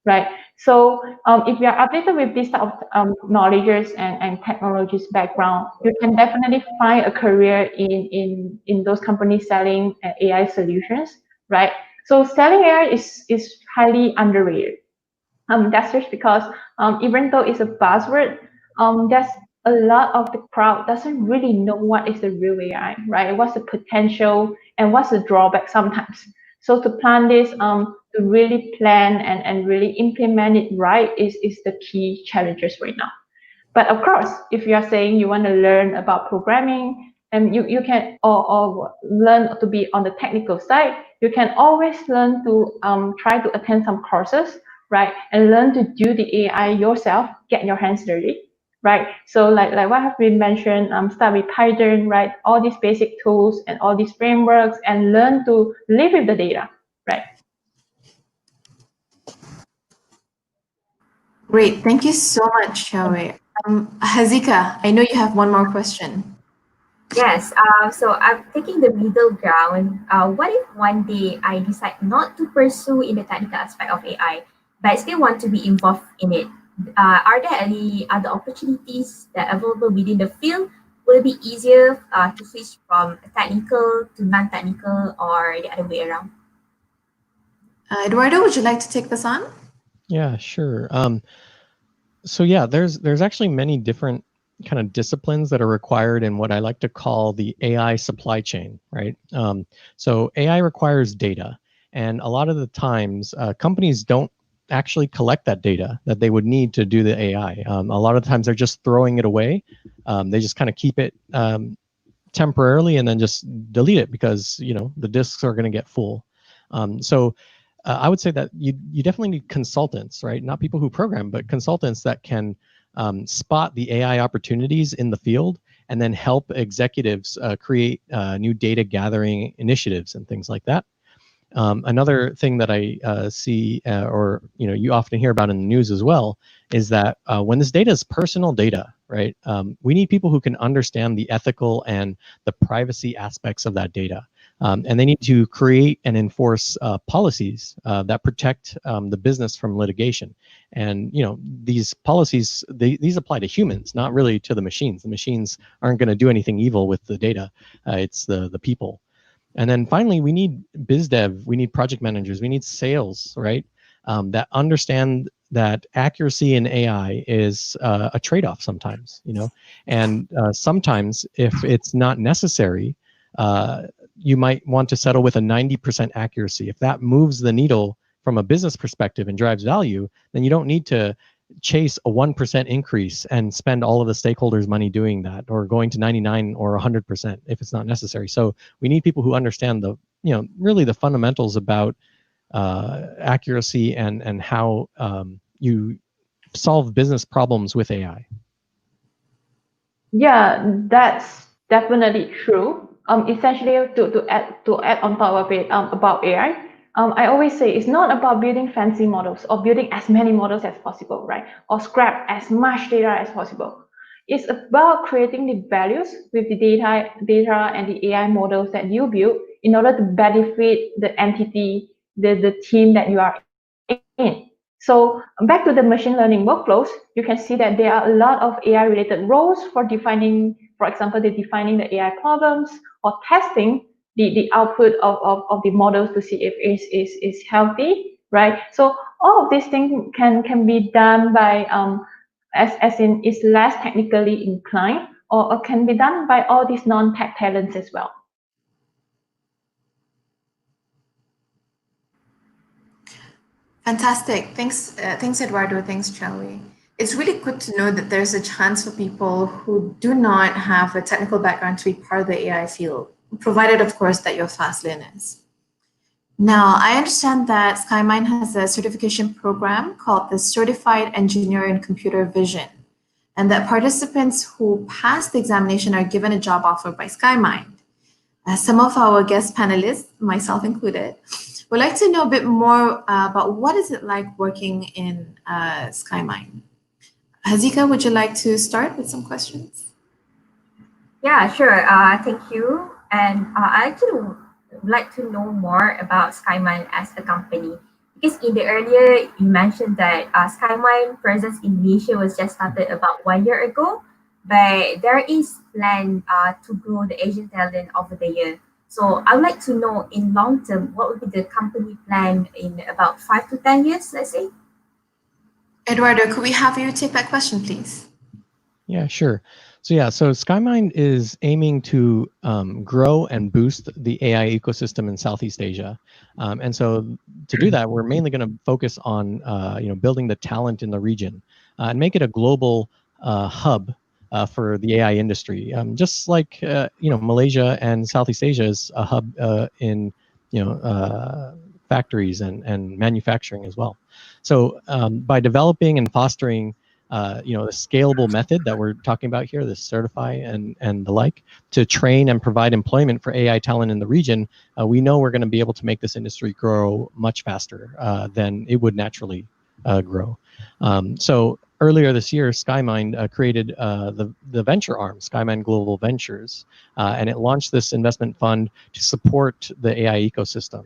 right? So if you are updated with this type of knowledges and technologies background, you can definitely find a career in those companies selling AI solutions, right? So selling AI is highly underrated. That's just because even though it's a buzzword, there's a lot of the crowd doesn't really know what is the real AI, right? What's the potential and what's the drawback sometimes. So to plan this, to really plan and really implement it right is the key challenges right now. But of course, if you are saying you want to learn about programming, and you can or learn to be on the technical side, you can always learn to try to attend some courses right? And learn to do the AI yourself, get your hands dirty, right? So like what have been mentioned, start with Python, right? All these basic tools and all these frameworks, and learn to live with the data, right? Great. Thank you so much, Xiaowei. Hazika, I know you have one more question. Yes, so I'm taking the middle ground. What if one day I decide not to pursue in the technical aspect of AI, but I still want to be involved in it? Are there any other opportunities that are available within the field? Will it be easier to switch from technical to non-technical, or the other way around? Eduardo, would you like to take this on? Yeah, sure. So yeah, there's actually many different kind of disciplines that are required in what I like to call the AI supply chain, right? So AI requires data, and a lot of the times companies don't actually collect that data that they would need to do the AI. A lot of the times they're just throwing it away. They just kind of keep it temporarily and then just delete it because the disks are going to get full. So I would say that you definitely need consultants, right? Not people who program, but consultants that can spot the AI opportunities in the field and then help executives create new data gathering initiatives and things like that. Another thing that I see, or you often hear about in the news as well, is that when this data is personal data, right? We need people who can understand the ethical and the privacy aspects of that data. And they need to create and enforce policies that protect the business from litigation. And these policies, these apply to humans, not really to the machines. The machines aren't going to do anything evil with the data. It's the people. And then finally, we need biz dev, we need project managers, we need sales, right? That understand that accuracy in AI is a trade-off sometimes, and sometimes if it's not necessary, you might want to settle with a 90% accuracy. If that moves the needle from a business perspective and drives value, then you don't need to chase a 1% increase and spend all of the stakeholders' money doing that, or going to 99 or 100% if it's not necessary. So we need people who understand really the fundamentals about accuracy and how you solve business problems with AI. Yeah, that's definitely true. Essentially, to add on top of it, about AI, I always say it's not about building fancy models or building as many models as possible, right? Or scrap as much data as possible. It's about creating the values with the data and the AI models that you build in order to benefit the entity, the team that you are in. So back to the machine learning workflows, you can see that there are a lot of AI related roles for defining, for example, defining the AI problems or testing the output of the models to see if it is healthy, right? So all of these things can be done by, as in is less technically inclined, or can be done by all these non-tech talents as well. Fantastic. Thanks, Eduardo. Thanks, Xiaowei. It's really good to know that there's a chance for people who do not have a technical background to be part of the AI field, provided, of course, that you're fast learners. Now, I understand that Skymind has a certification program called the Certified Engineer in Computer Vision, and that participants who pass the examination are given a job offer by Skymind. Some of our guest panelists, myself included, would like to know a bit more about what is it like working in Skymind. Hazika, would you like to start with some questions? Yeah, sure. Thank you. And I actually would like to know more about Skymind as a company. Because in the earlier, you mentioned that Skymind presence in Malaysia was just started about 1 year ago, but there is plan to grow the Asian talent over the year. So I would like to know in long term, what would be the company plan in about 5 to 10 years, let's say? Eduardo, could we have you take that question, please? Yeah, sure. So Skymind is aiming to grow and boost the AI ecosystem in Southeast Asia, and so to do that, we're mainly going to focus on building the talent in the region and make it a global hub for the AI industry. Just like Malaysia and Southeast Asia is a hub in factories and manufacturing as well. So by developing and fostering the scalable method that we're talking about here, this certify and the like, to train and provide employment for AI talent in the region, we know we're going to be able to make this industry grow much faster than it would naturally grow. So earlier this year, Skymind created the venture arm, Skymind Global Ventures, and it launched this investment fund to support the AI ecosystem.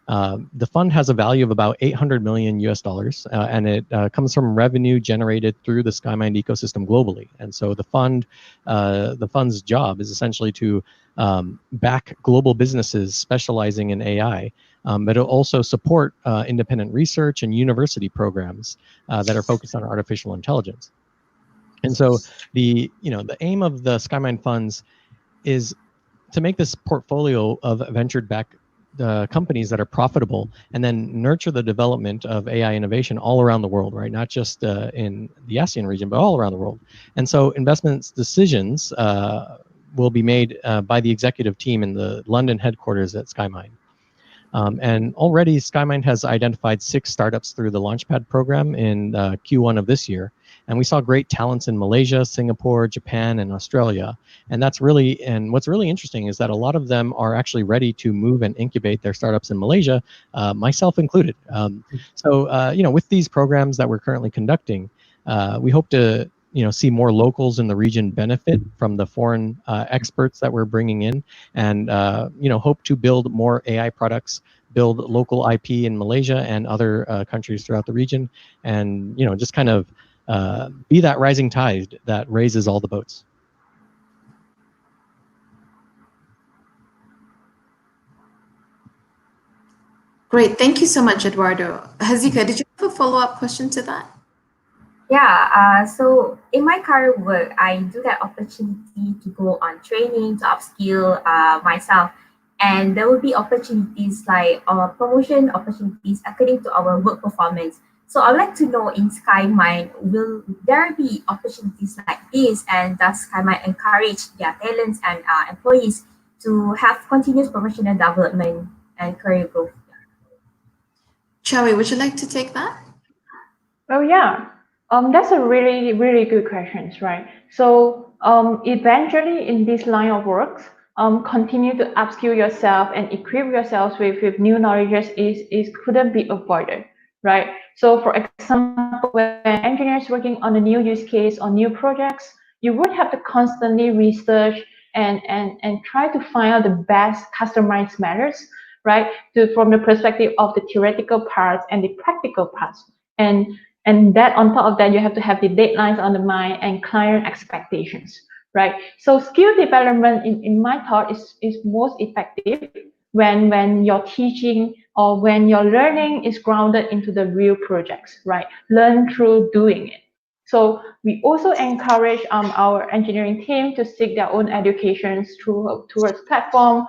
The fund has a value of about $800 million US, and it comes from revenue generated through the Skymind ecosystem globally. And so the fund's job is essentially to back global businesses specializing in AI, but it'll also support independent research and university programs that are focused on artificial intelligence. And so the aim of the Skymind funds is to make this portfolio of venture-backed companies that are profitable, and then nurture the development of AI innovation all around the world, right? Not just in the ASEAN region, but all around the world. And so investments decisions will be made by the executive team in the London headquarters at Skymind. And already Skymind has identified 6 startups through the Launchpad program in Q1 of this year. And we saw great talents in Malaysia, Singapore, Japan, and Australia. And what's really interesting is that a lot of them are actually ready to move and incubate their startups in Malaysia, myself included. With these programs that we're currently conducting, we hope to see more locals in the region benefit from the foreign experts that we're bringing in, and hope to build more AI products, build local IP in Malaysia and other countries throughout the region, and just kind of be that rising tide that raises all the boats. Great, thank you so much, Eduardo. Hazika, did you have a follow-up question to that? Yeah, so in my current work, I do get opportunity to go on training, to upskill myself. And there will be opportunities like promotion opportunities according to our work performance. So I'd like to know, in Skymind, will there be opportunities like this? And does Skymind encourage their talents and employees to have continuous professional development and career growth? Chawi, would you like to take that? Oh yeah, that's a really, really good question, right? So eventually in this line of works, continue to upskill yourself and equip yourselves with new knowledges is couldn't be avoided, right? So for example, when engineers working on a new use case or new projects, you would have to constantly research and try to find out the best customized methods, right? From the perspective of the theoretical parts and the practical parts. And that on top of that, you have to have the deadlines on the mind and client expectations, right? So skill development, in my thought, is most effective when your teaching or when your learning is grounded into the real projects, right? Learn through doing it. So we also encourage our engineering team to seek their own educations towards platform.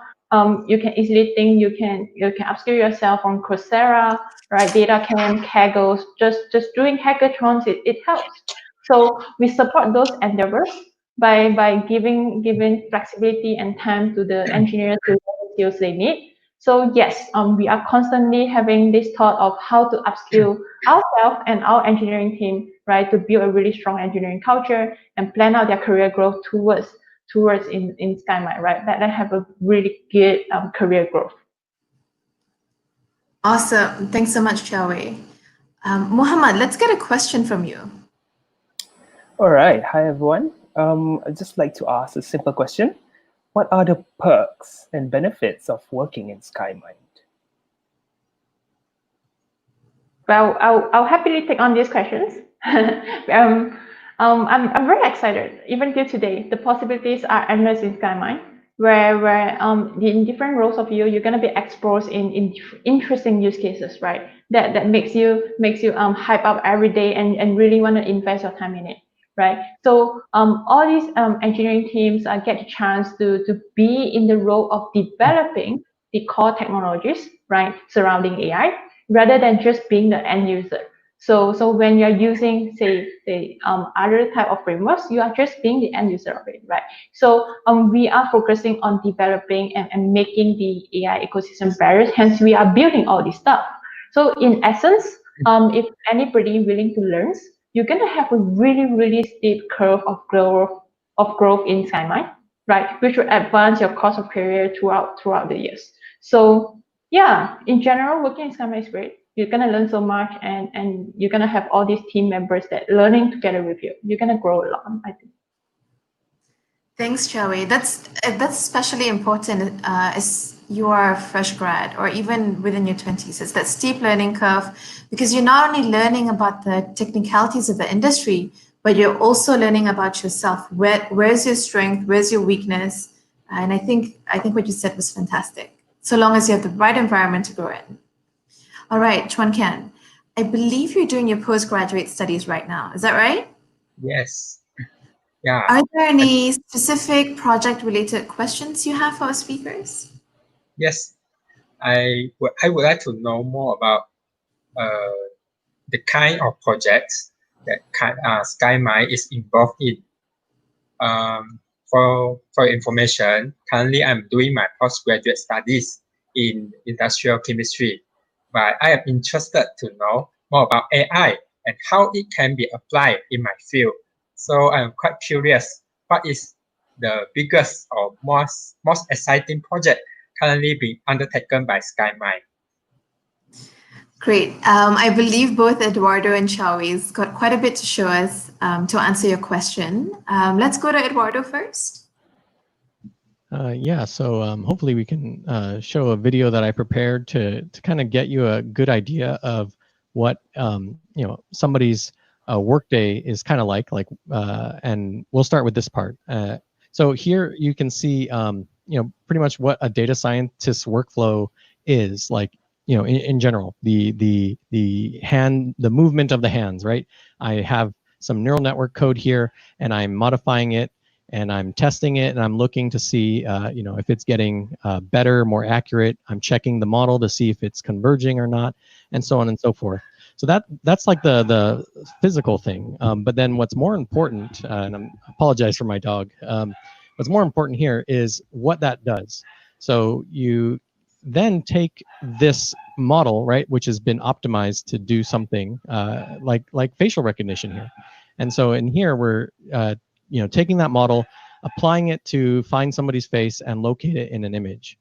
You can easily think you can upskill yourself on Coursera, right? DataCamp, Kaggle, just doing hackathons, it helps. So we support those endeavors by giving flexibility and time to the engineers to learn the skills they need. So yes, we are constantly having this thought of how to upskill ourselves and our engineering team, right, to build a really strong engineering culture and plan out their career growth towards in Skymind, right? That have a really good career growth. Awesome. Thanks so much, Chawi. Muhammad, let's get a question from you. All right. Hi, everyone. I'd just like to ask a simple question. What are the perks and benefits of working in Skymind? Well, I'll happily take on these questions. I'm very excited. Even till today, the possibilities are endless in Skymind, where in different roles of you're going to be exposed in interesting use cases, right? That makes you hype up every day and really want to invest your time in it, right? So all these engineering teams get a chance to be in the role of developing the core technologies, right, surrounding AI, rather than just being the end user. So when you're using, say, the other type of frameworks, you are just being the end user of it, right? So we are focusing on developing and making the AI ecosystem better. Hence, we are building all this stuff. So in essence, if anybody willing to learn, you're gonna have a really, really steep curve of growth in Skymind, right? Which will advance your course of career throughout the years. So yeah, in general, working in Skymind is great. You're gonna learn so much, and you're gonna have all these team members that learning together with you. You're gonna grow a lot, I think. Thanks, Chawi. That's especially important as you are a fresh grad or even within your 20s. It's that steep learning curve because you're not only learning about the technicalities of the industry, but you're also learning about yourself. Where's your strength? Where's your weakness? And I think what you said was fantastic. So long as you have the right environment to grow in. All right, Chuan Kian, I believe you're doing your postgraduate studies right now. Is that right? Yes. Yeah. Are there any specific project-related questions you have for our speakers? Yes. I would like to know more about the kind of projects that Skymind is involved in. For information, currently I'm doing my postgraduate studies in industrial chemistry, but I am interested to know more about AI and how it can be applied in my field. So I'm quite curious, what is the biggest or most exciting project currently being undertaken by Skymind? Great. I believe both Eduardo and Chawi's got quite a bit to show us to answer your question. Let's go to Eduardo first. Yeah, so hopefully we can show a video that I prepared to kind of get you a good idea of what somebody's workday is kind of like, and we'll start with this part. So here you can see pretty much what a data scientist's workflow is like. In general, the movement of the hands, right? I have some neural network code here, and I'm modifying it, and I'm testing it, and I'm looking to see, if it's getting better, more accurate. I'm checking the model to see if it's converging or not, and so on and so forth. So that's like the physical thing. But then what's more important, and I apologize for my dog. What's more important here is what that does. So you then take this model, right, which has been optimized to do something like facial recognition here. And so in here, we're taking that model, applying it to find somebody's face and locate it in an image.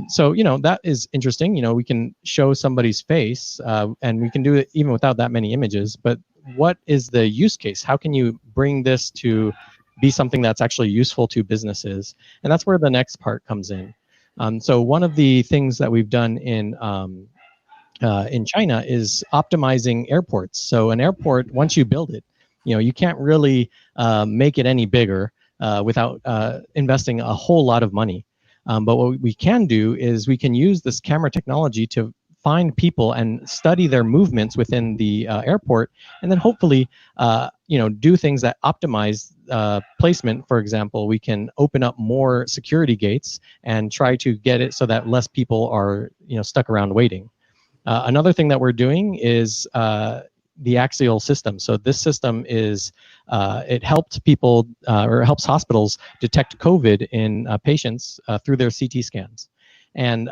So that is interesting. We can show somebody's face, and we can do it even without that many images. But what is the use case? How can you bring this to be something that's actually useful to businesses? And that's where the next part comes in. So one of the things that we've done in China is optimizing airports. So an airport, once you build it, you can't really make it any bigger without investing a whole lot of money. But what we can do is we can use this camera technology to find people and study their movements within the airport, and then hopefully do things that optimize placement. For example, we can open up more security gates and try to get it so that less people are stuck around waiting. Another thing that we're doing is the axial system. So this system is it helped people or helps hospitals detect COVID in patients through their CT scans. And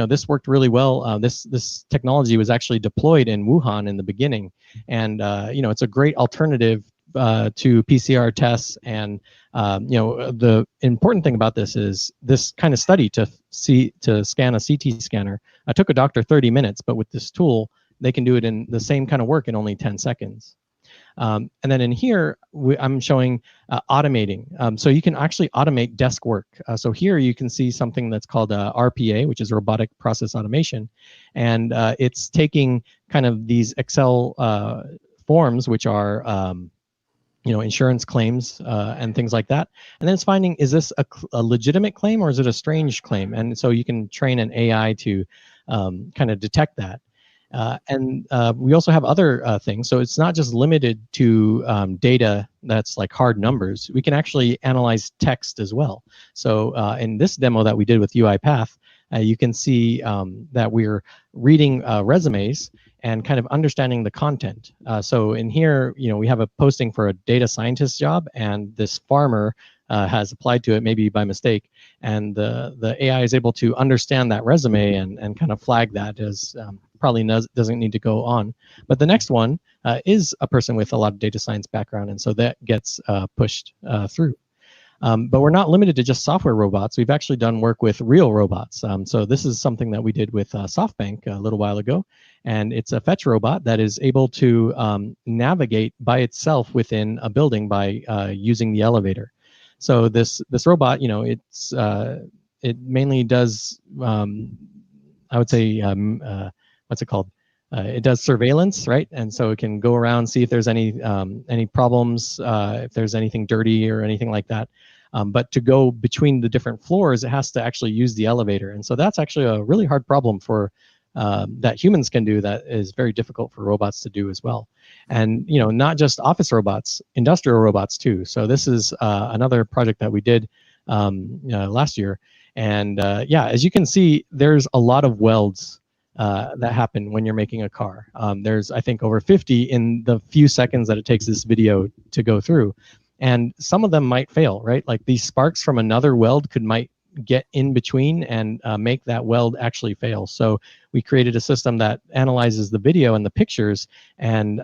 this worked really well. This technology was actually deployed in Wuhan in the beginning, and it's a great alternative to PCR tests. And the important thing about this is this kind of study to scan a CT scanner took a doctor 30 minutes, but with this tool they can do it in the same kind of work in only 10 seconds. And then in here, I'm showing automating. So you can actually automate desk work. So here you can see something that's called RPA, which is robotic process automation. And it's taking kind of these Excel forms, which are insurance claims and things like that. And then it's finding, is this a legitimate claim or is it a strange claim? And so you can train an AI to kind of detect that. And we also have other things. So it's not just limited to data that's like hard numbers. We can actually analyze text as well. So in this demo that we did with UiPath, you can see that we're reading resumes, and kind of understanding the content. So in here, we have a posting for a data scientist job, and this farmer has applied to it maybe by mistake, and the AI is able to understand that resume and kind of flag that as probably doesn't need to go on. But the next one is a person with a lot of data science background, and so that gets pushed through. But we're not limited to just software robots. We've actually done work with real robots. So this is something that we did with SoftBank a little while ago, and it's a fetch robot that is able to navigate by itself within a building by using the elevator. So this robot, it mainly does, I would say, what's it called? It does surveillance, right? And so it can go around, see if there's any problems, if there's anything dirty or anything like that. But to go between the different floors, it has to actually use the elevator. And so that's actually a really hard problem for that humans can do that is very difficult for robots to do as well. And not just office robots, industrial robots too. So this is another project that we did last year. And yeah, as you can see, there's a lot of welds that happen when you're making a car. There's, I think, over 50 in the few seconds that it takes this video to go through. And some of them might fail, right? Like these sparks from another weld might get in between and make that weld actually fail. So we created a system that analyzes the video and the pictures and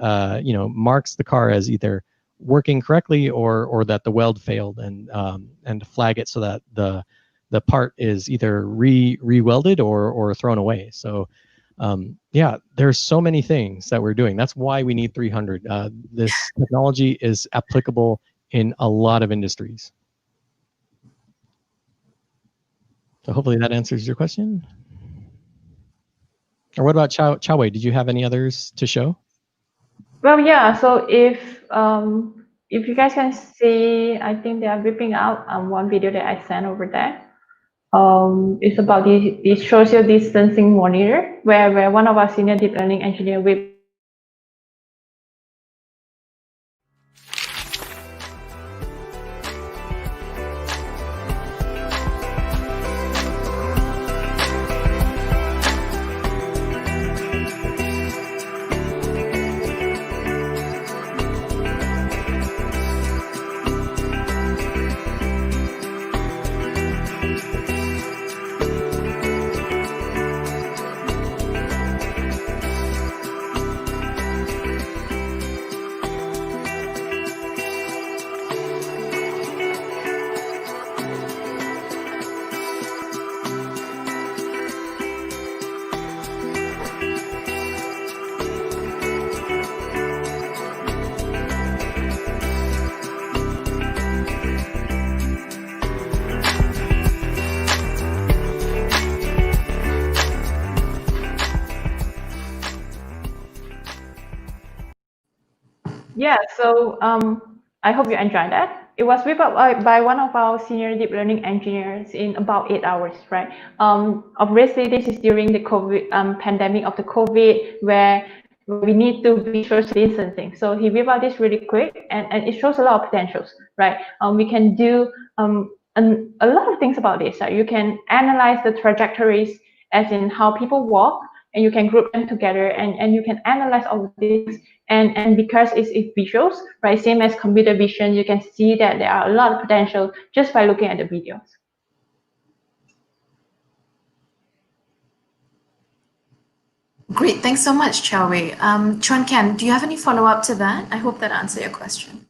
marks the car as either working correctly or that the weld failed, and flag it so that the part is either re-welded or thrown away. So yeah, there's so many things that we're doing. That's why we need 300. This technology is applicable in a lot of industries. So hopefully that answers your question. Or what about Chao Wei? Did you have any others to show? Well, yeah. So if you guys can see, I think they are whipping out one video that I sent over there. It's about the social distancing monitor, where one of our senior deep learning engineer whipped. Yeah, so I hope you enjoyed that. It was whipped up by one of our senior deep learning engineers in about 8 hours, right? Obviously, this is during the COVID pandemic of the COVID, where we need to be social distancing. So he whipped out this really quick, and it shows a lot of potentials, right? We can do a lot of things about this. Right? You can analyze the trajectories, as in how people walk, and you can group them together, and you can analyze all of this. And because it's visuals, right, same as computer vision, you can see that there are a lot of potential just by looking at the videos. Great, thanks so much, Chao Wei. Chuan Ken, do you have any follow-up to that? I hope that answered your question.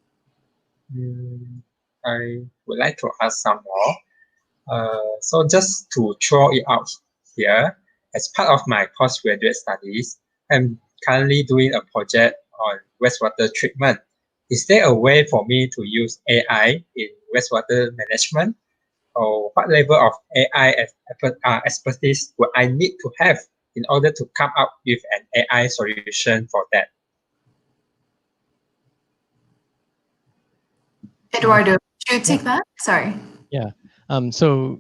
I would like to ask some more. So just to throw it out here, as part of my postgraduate studies, I'm currently doing a project on wastewater treatment. Is there a way for me to use AI in wastewater management? Or what level of AI expertise would I need to have in order to come up with an AI solution for that? Eduardo, should you take that? Sorry. Yeah. So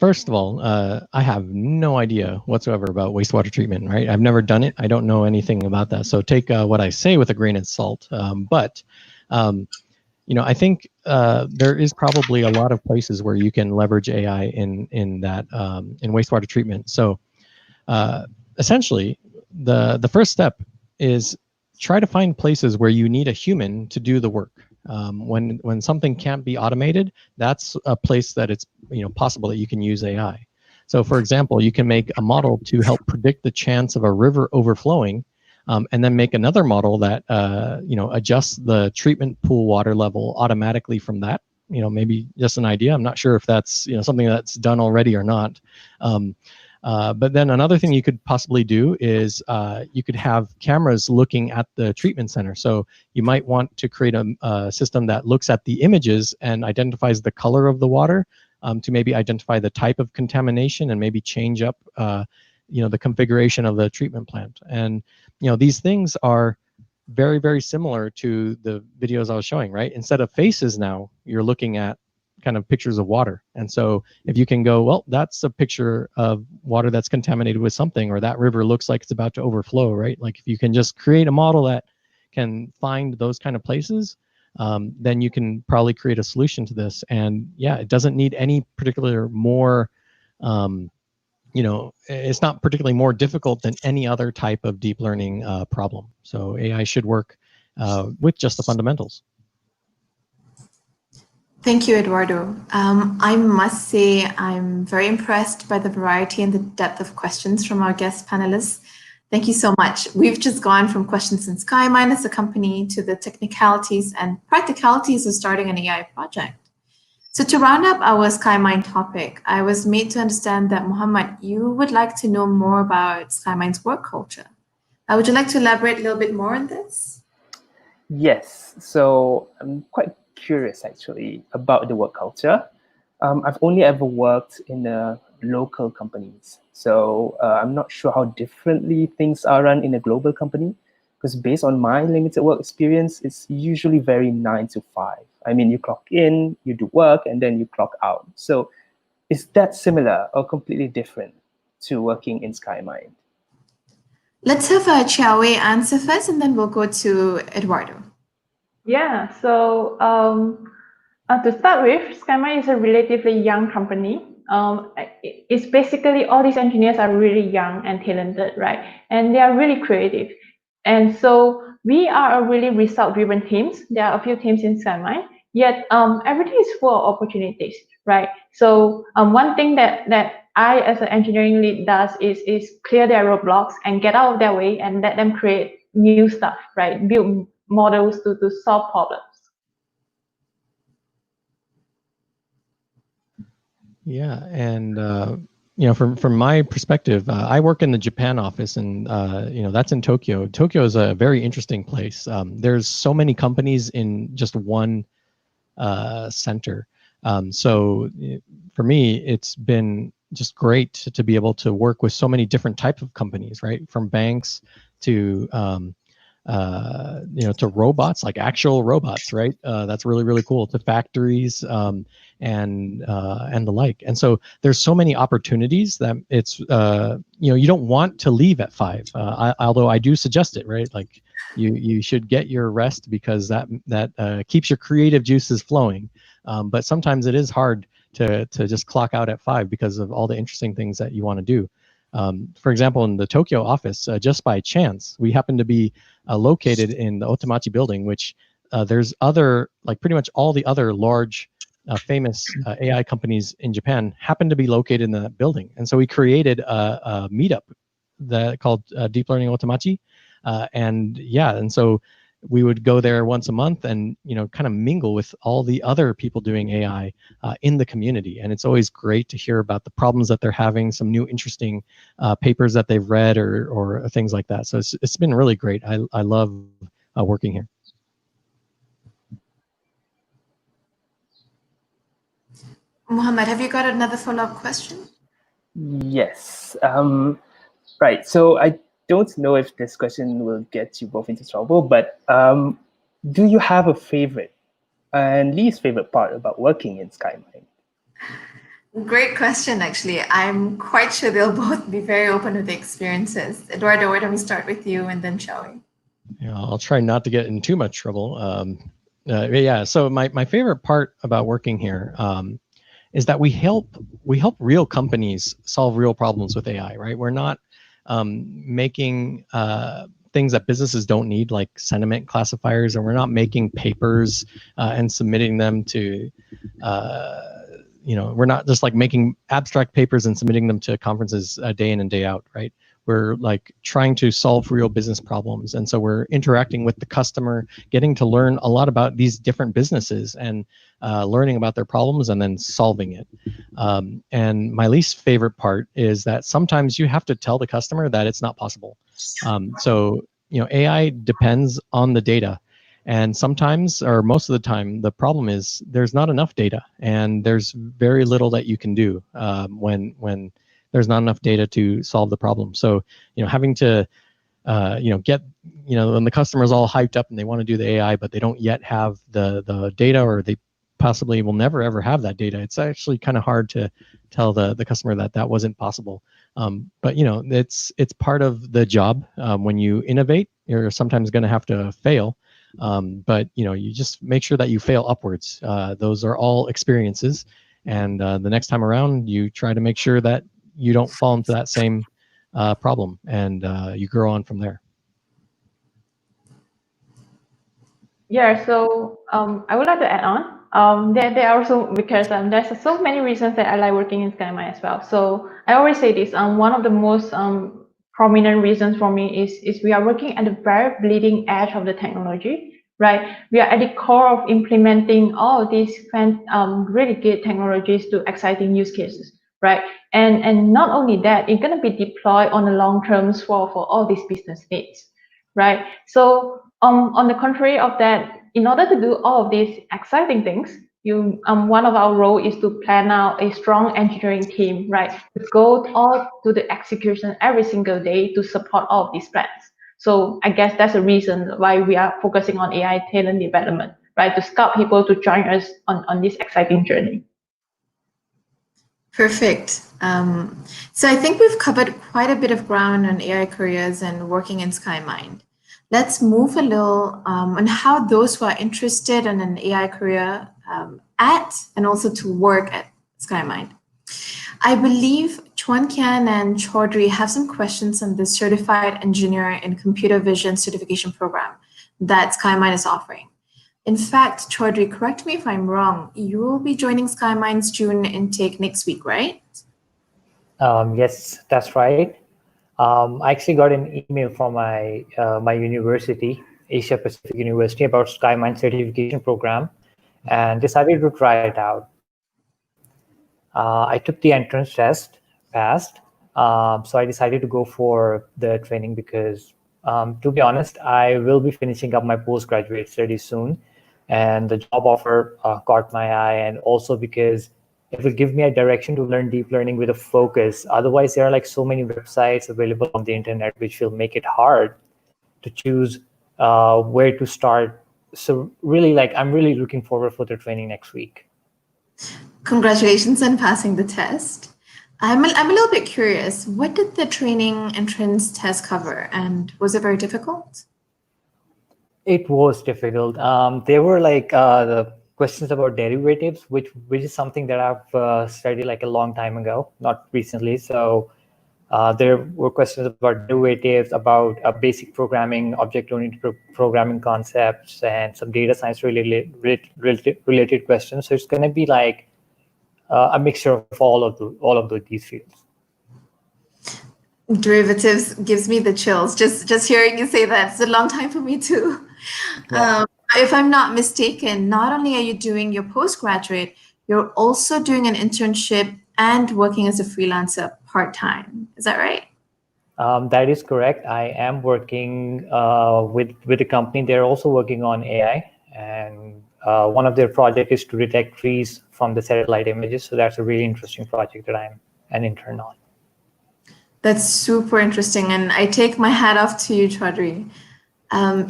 first of all, I have no idea whatsoever about wastewater treatment, right? I've never done it. I don't know anything about that. So take what I say with a grain of salt. But I think there is probably a lot of places where you can leverage AI in wastewater treatment. So essentially, the first step is try to find places where you need a human to do the work. When something can't be automated, that's a place that it's possible that you can use AI. So, for example, you can make a model to help predict the chance of a river overflowing, and then make another model that adjusts the treatment pool water level automatically from that. Maybe just an idea. I'm not sure if that's something that's done already or not. But then another thing you could possibly do is you could have cameras looking at the treatment center. So you might want to create a system that looks at the images and identifies the color of the water, to maybe identify the type of contamination and maybe change up the configuration of the treatment plant. And these things are very, very similar to the videos I was showing, right? Instead of faces now, you're looking at kind of pictures of water. And so if you can go, well, that's a picture of water that's contaminated with something, or that river looks like it's about to overflow, right? Like if you can just create a model that can find those kind of places, then you can probably create a solution to this. And yeah, it doesn't need any particular more, it's not particularly more difficult than any other type of deep learning problem. So AI should work with just the fundamentals. Thank you, Eduardo. I must say I'm very impressed by the variety and the depth of questions from our guest panelists. Thank you so much. We've just gone from questions in Skymind as a company to the technicalities and practicalities of starting an AI project. So to round up our Skymind topic, I was made to understand that, Muhammad, you would like to know more about Skymind's work culture. Would you like to elaborate a little bit more on this? Yes, so I'm quite curious actually about the work culture. I've only ever worked in local companies, so I'm not sure how differently things are run in a global company, because based on my limited work experience, it's usually very 9 to 5. I mean, you clock in, you do work, and then you clock out. So is that similar or completely different to working in Skymind? Let's have Chiaowei answer first, and then we'll go to Eduardo. Yeah, so to start with, Skymind is a relatively young company. It's basically all these engineers are really young and talented, right? And they are really creative. And so we are a really result-driven teams. There are a few teams in Skymind, yet everything is full of opportunities, right? So one thing that I, as an engineering lead, does is clear their roadblocks and get out of their way and let them create new stuff, right? Build models to solve problems. Yeah, and from my perspective, I work in the Japan office, and that's in Tokyo. Tokyo is a very interesting place. There's so many companies in just one center. So for me, it's been just great to be able to work with so many different types of companies, right? From banks to to robots, like actual robots, right? That's really, really cool. To factories and the like. And so there's so many opportunities that it's you don't want to leave at 5. Although I do suggest it, right? Like you should get your rest, because that keeps your creative juices flowing. But sometimes it is hard to just clock out at 5 because of all the interesting things that you want to do. For example, in the Tokyo office, just by chance, we happen to be located in the Otemachi building, which there's pretty much all the other large famous AI companies in Japan happen to be located in that building. And so we created a meetup called Deep Learning Otemachi. And so we would go there once a month and kind of mingle with all the other people doing AI in the community. And it's always great to hear about the problems that they're having, some new interesting papers that they've read or things like that. So it's been really great. I love working here. Muhammad, have you got another follow-up question? Yes. Right. So I don't know if this question will get you both into trouble, but do you have a favorite and least favorite part about working in Skymind? Great question, actually. I'm quite sure they'll both be very open with the experiences. Eduardo, why don't we start with you and then Chiaowei? Yeah, I'll try not to get in too much trouble. Yeah, so my favorite part about working here is that we help real companies solve real problems with AI, right? We're not making things that businesses don't need, like sentiment classifiers, and we're not making papers and submitting them to, we're not just like making abstract papers and submitting them to conferences day in and day out, right? We're like trying to solve real business problems. And so we're interacting with the customer, getting to learn a lot about these different businesses and learning about their problems and then solving it. And my least favorite part is that sometimes you have to tell the customer that it's not possible. So, AI depends on the data. And sometimes, or most of the time, the problem is there's not enough data, and there's very little that you can do when there's not enough data to solve the problem. So, having to, get, when the customer's all hyped up and they want to do the AI, but they don't yet have the data, or they possibly will never ever have that data. It's actually kind of hard to tell the customer that wasn't possible. But it's part of the job. When you innovate, you're sometimes going to have to fail. But you just make sure that you fail upwards. Those are all experiences, and the next time around, you try to make sure that you don't fall into that same problem, and you grow on from there. Yeah, so I would like to add on. There are also, because there's so many reasons that I like working in Skymind as well. So I always say this. One of the most prominent reasons for me is we are working at the very bleeding edge of the technology, right? We are at the core of implementing all these really good technologies to exciting use cases, right? And not only that, it's going to be deployed on the long terms for all these business needs, right? So on the contrary of that, in order to do all of these exciting things, one of our role is to plan out a strong engineering team, right? To go all to the execution every single day to support all of these plans. So I guess that's the reason why we are focusing on AI talent development, right? To scout people to join us on this exciting journey. Perfect. So I think we've covered quite a bit of ground on AI careers and working in Skymind. Let's move a little on how those who are interested in an AI career at and also to work at Skymind. I believe Chuan Kian and Chaudhry have some questions on the Certified Engineer in Computer Vision certification program that Skymind is offering. In fact, Chaudhry, correct me if I'm wrong, you will be joining Skymind's June intake next week, right? Yes, that's right. I actually got an email from my university, Asia Pacific University, about Skymind certification program, and decided to try it out. I took the entrance test, passed, so I decided to go for the training because, to be honest, I will be finishing up my postgraduate studies soon, and the job offer caught my eye, and also because it will give me a direction to learn deep learning with a focus. Otherwise, there are like so many websites available on the internet, which will make it hard to choose where to start. So really, I'm really looking forward for the training next week. Congratulations on passing the test. I'm a little bit curious. What did the training entrance test cover, and was it very difficult? It was difficult. There were the questions about derivatives, which is something that I've studied like a long time ago, not recently. So there were questions about derivatives, about basic programming, object-oriented programming concepts, and some data science related questions. So it's going to be like a mixture of all of these fields. Derivatives gives me the chills. Just hearing you say that, it's a long time for me too. Yeah. If I'm not mistaken, not only are you doing your postgraduate, you're also doing an internship and working as a freelancer part-time. Is that right? That is correct. I am working with a company. They're also working on AI, and one of their projects is to detect trees from the satellite images. So that's a really interesting project that I'm an intern on. That's super interesting, and I take my hat off to you, Chaudhry.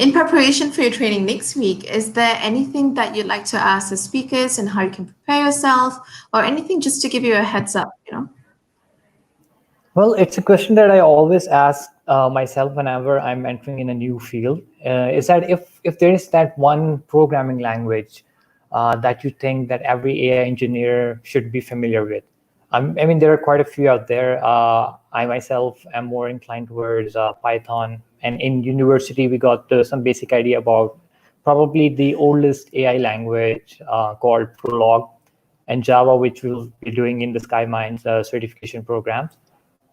In preparation for your training next week, is there anything that you'd like to ask the speakers and how you can prepare yourself, or anything just to give you a heads up, Well, it's a question that I always ask myself whenever I'm entering in a new field, is that if there is that one programming language that you think that every AI engineer should be familiar with, I mean, there are quite a few out there. I myself am more inclined towards Python, and in university we got some basic idea about probably the oldest AI language called Prolog, and Java, which we'll be doing in the Skymind certification program.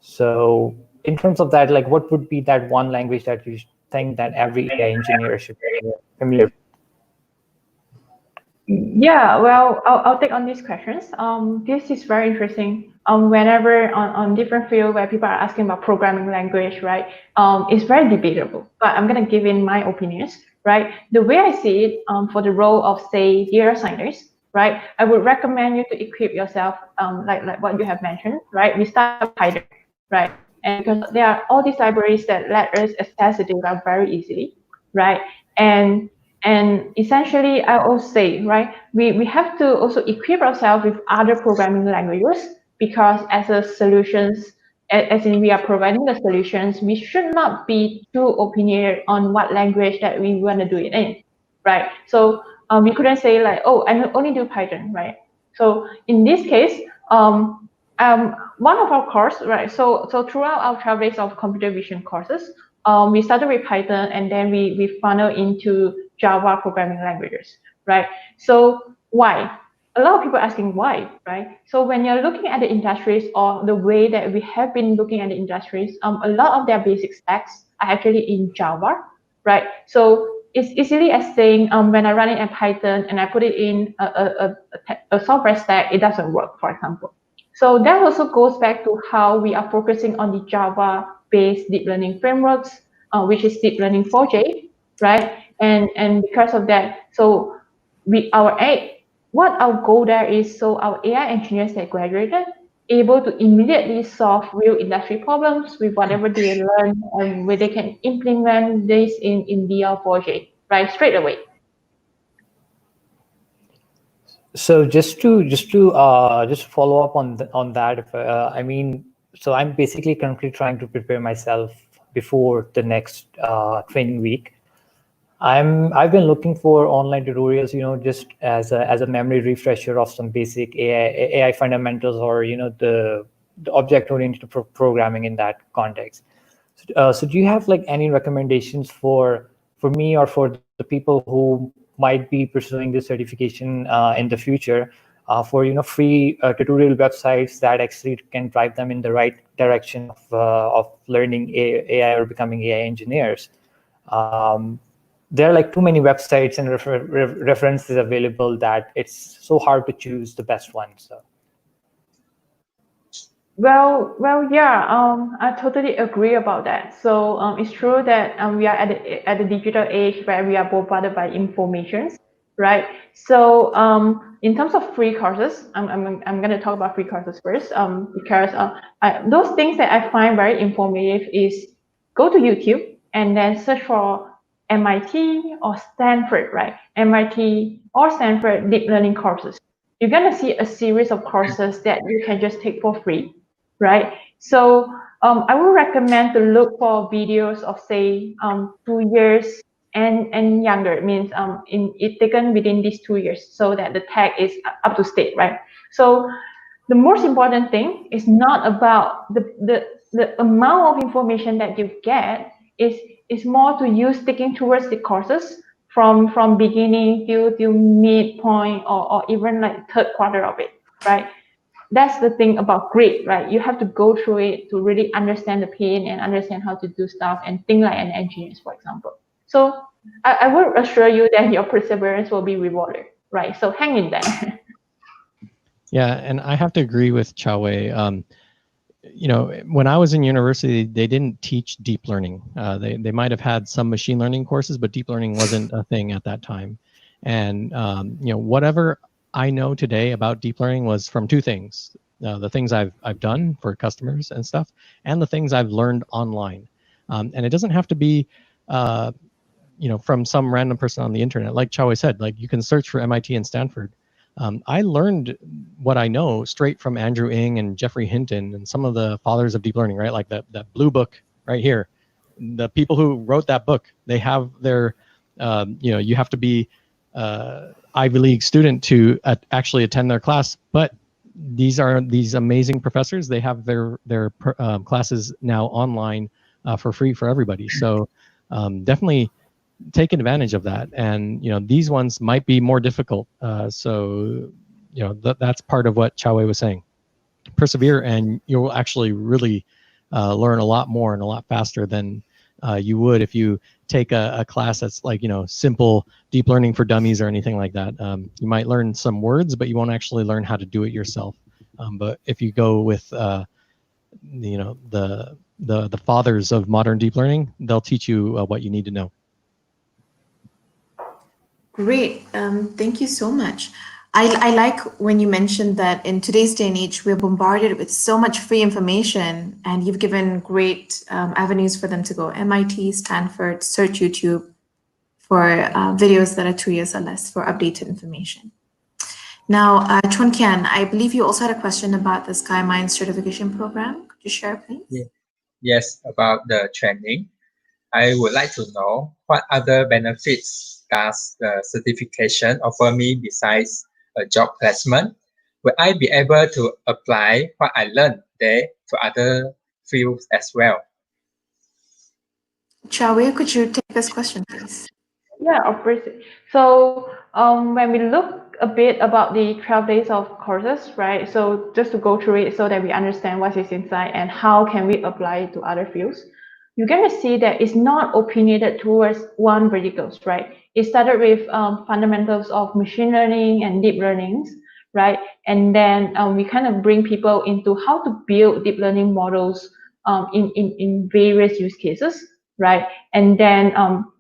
So in terms of that, like, what would be that one language that you think that every AI engineer should be familiar with? Yeah, well, I'll take on these questions. This is very interesting. Whenever on different field where people are asking about programming language, right? It's very debatable. But I'm gonna give in my opinions, right? The way I see it, for the role of say data scientist, right? I would recommend you to equip yourself, like what you have mentioned, right? We start with Python, right? And because there are all these libraries that let us access the data very easily, right? And essentially, I also say, right, we have to also equip ourselves with other programming languages, because as a solutions, as in we are providing the solutions, we should not be too opinionated on what language that we want to do it in, right? So we couldn't say like, oh, I only do Python, right? So in this case, one of our course, right? So throughout our 12 days of computer vision courses, we started with Python, and then we funnel into Java programming languages, right? So why? A lot of people asking why, right? So when you're looking at the industries, or the way that we have been looking at the industries, a lot of their basic stacks are actually in Java, right? So it's easily as saying, when I run it in Python and I put it in a software stack, it doesn't work, for example. So that also goes back to how we are focusing on the Java-based deep learning frameworks, which is deep learning 4J, right? And because of that, so what our goal there is, so our AI engineers that graduated able to immediately solve real industry problems with whatever they learn, and where they can implement this in DL 4J, right, straight away. So just to follow up on that, I mean, so I'm basically currently trying to prepare myself before the next training week. I've been looking for online tutorials, you know, just as a memory refresher of some basic AI fundamentals, or the object-oriented programming in that context. So do you have like any recommendations for me, or for the people who might be pursuing this certification in the future, for free tutorial websites that actually can drive them in the right direction of learning AI or becoming AI engineers? There are like too many websites and references available that it's so hard to choose the best one. So. Well, yeah. I totally agree about that. So it's true that we are at the digital age where we are bombarded by information, right? So in terms of free courses, I'm going to talk about free courses first. Because those things that I find very informative is go to YouTube and then search for MIT or Stanford, right? MIT or Stanford deep learning courses. You're going to see a series of courses that you can just take for free, right? So I would recommend to look for videos of say 2 years and younger. It means it taken within these 2 years, so that the tag is up to date, right? So the most important thing is not about the amount of information that you get, is more to you sticking towards the courses from beginning till midpoint, or even like third quarter of it, right? That's the thing about grade, right? You have to go through it to really understand the pain and understand how to do stuff and think like an engineer, for example. So I will assure you that your perseverance will be rewarded, right? So hang in there. Yeah, and I have to agree with Chawei. When I was in university, they didn't teach deep learning. They might have had some machine learning courses, but deep learning wasn't a thing at that time. And whatever I know today about deep learning was from two things: the things I've done for customers and stuff, and the things I've learned online. And it doesn't have to be from some random person on the internet. Like Chawei said, like you can search for MIT and Stanford. I learned what I know straight from Andrew Ng and Jeffrey Hinton and some of the fathers of deep learning, right? Like that blue book right here. The people who wrote that book, they have their, you have to be Ivy League student to actually attend their class, but these are these amazing professors. They have their classes now online for free for everybody. So definitely take advantage of that. And these ones might be more difficult. So that's part of what Chao Wei was saying. Persevere, and you'll actually really learn a lot more and a lot faster than you would if you take a class that's like simple deep learning for dummies or anything like that. You might learn some words, but you won't actually learn how to do it yourself. But if you go with the fathers of modern deep learning, they'll teach you what you need to know. Great. Thank you so much. I like when you mentioned that in today's day and age, we're bombarded with so much free information, and you've given great avenues for them to go. MIT, Stanford, search YouTube for videos that are 2 years or less for updated information. Now, Chun Kian, I believe you also had a question about the Skymind certification program. Could you share, please? Yeah. Yes, about the training. I would like to know what other benefits does the certification offer me besides a job placement? Will I be able to apply what I learned there to other fields as well? Chao Wei, could you take this question, please? Yeah, of course. So when we look a bit about the 12 days of courses, right? So just to go through it so that we understand what is inside and how can we apply it to other fields, you're going to see that it's not opinionated towards one verticals, right? It started with fundamentals of machine learning and deep learnings, right? And then we kind of bring people into how to build deep learning models in various use cases, right? And then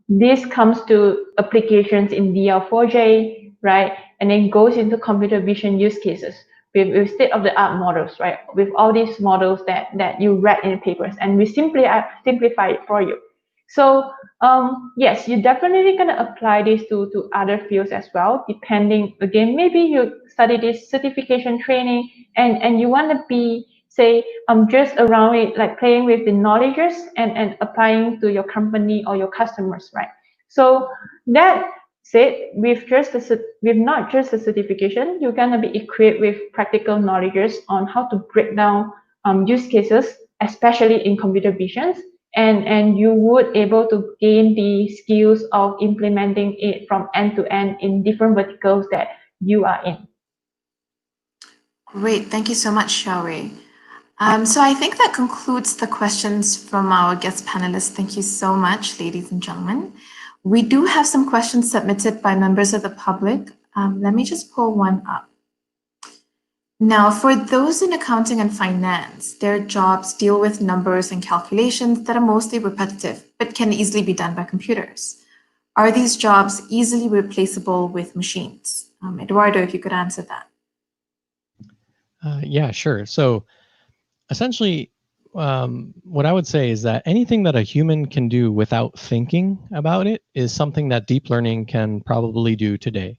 this comes to applications in DL4J, right? And then goes into computer vision use cases with state-of-the-art models, right? With all these models that you read in the papers, and we simplify it for you. So yes, you're definitely going to apply this to other fields as well, depending, again, maybe you study this certification training and you want to be, say, just around it, like playing with the knowledges and applying to your company or your customers, right? So that said, with not just the certification, you're gonna be equipped with practical knowledges on how to break down use cases, especially in computer visions, and you would able to gain the skills of implementing it from end to end in different verticals that you are in. Great, thank you so much, Chao Wei. So I think that concludes the questions from our guest panelists. Thank you so much, ladies and gentlemen. We do have some questions submitted by members of the public. Let me just pull one up. Now, for those in accounting and finance, their jobs deal with numbers and calculations that are mostly repetitive, but can easily be done by computers. Are these jobs easily replaceable with machines? Eduardo, if you could answer that. Yeah, sure. So essentially, what I would say is that anything that a human can do without thinking about it is something that deep learning can probably do today.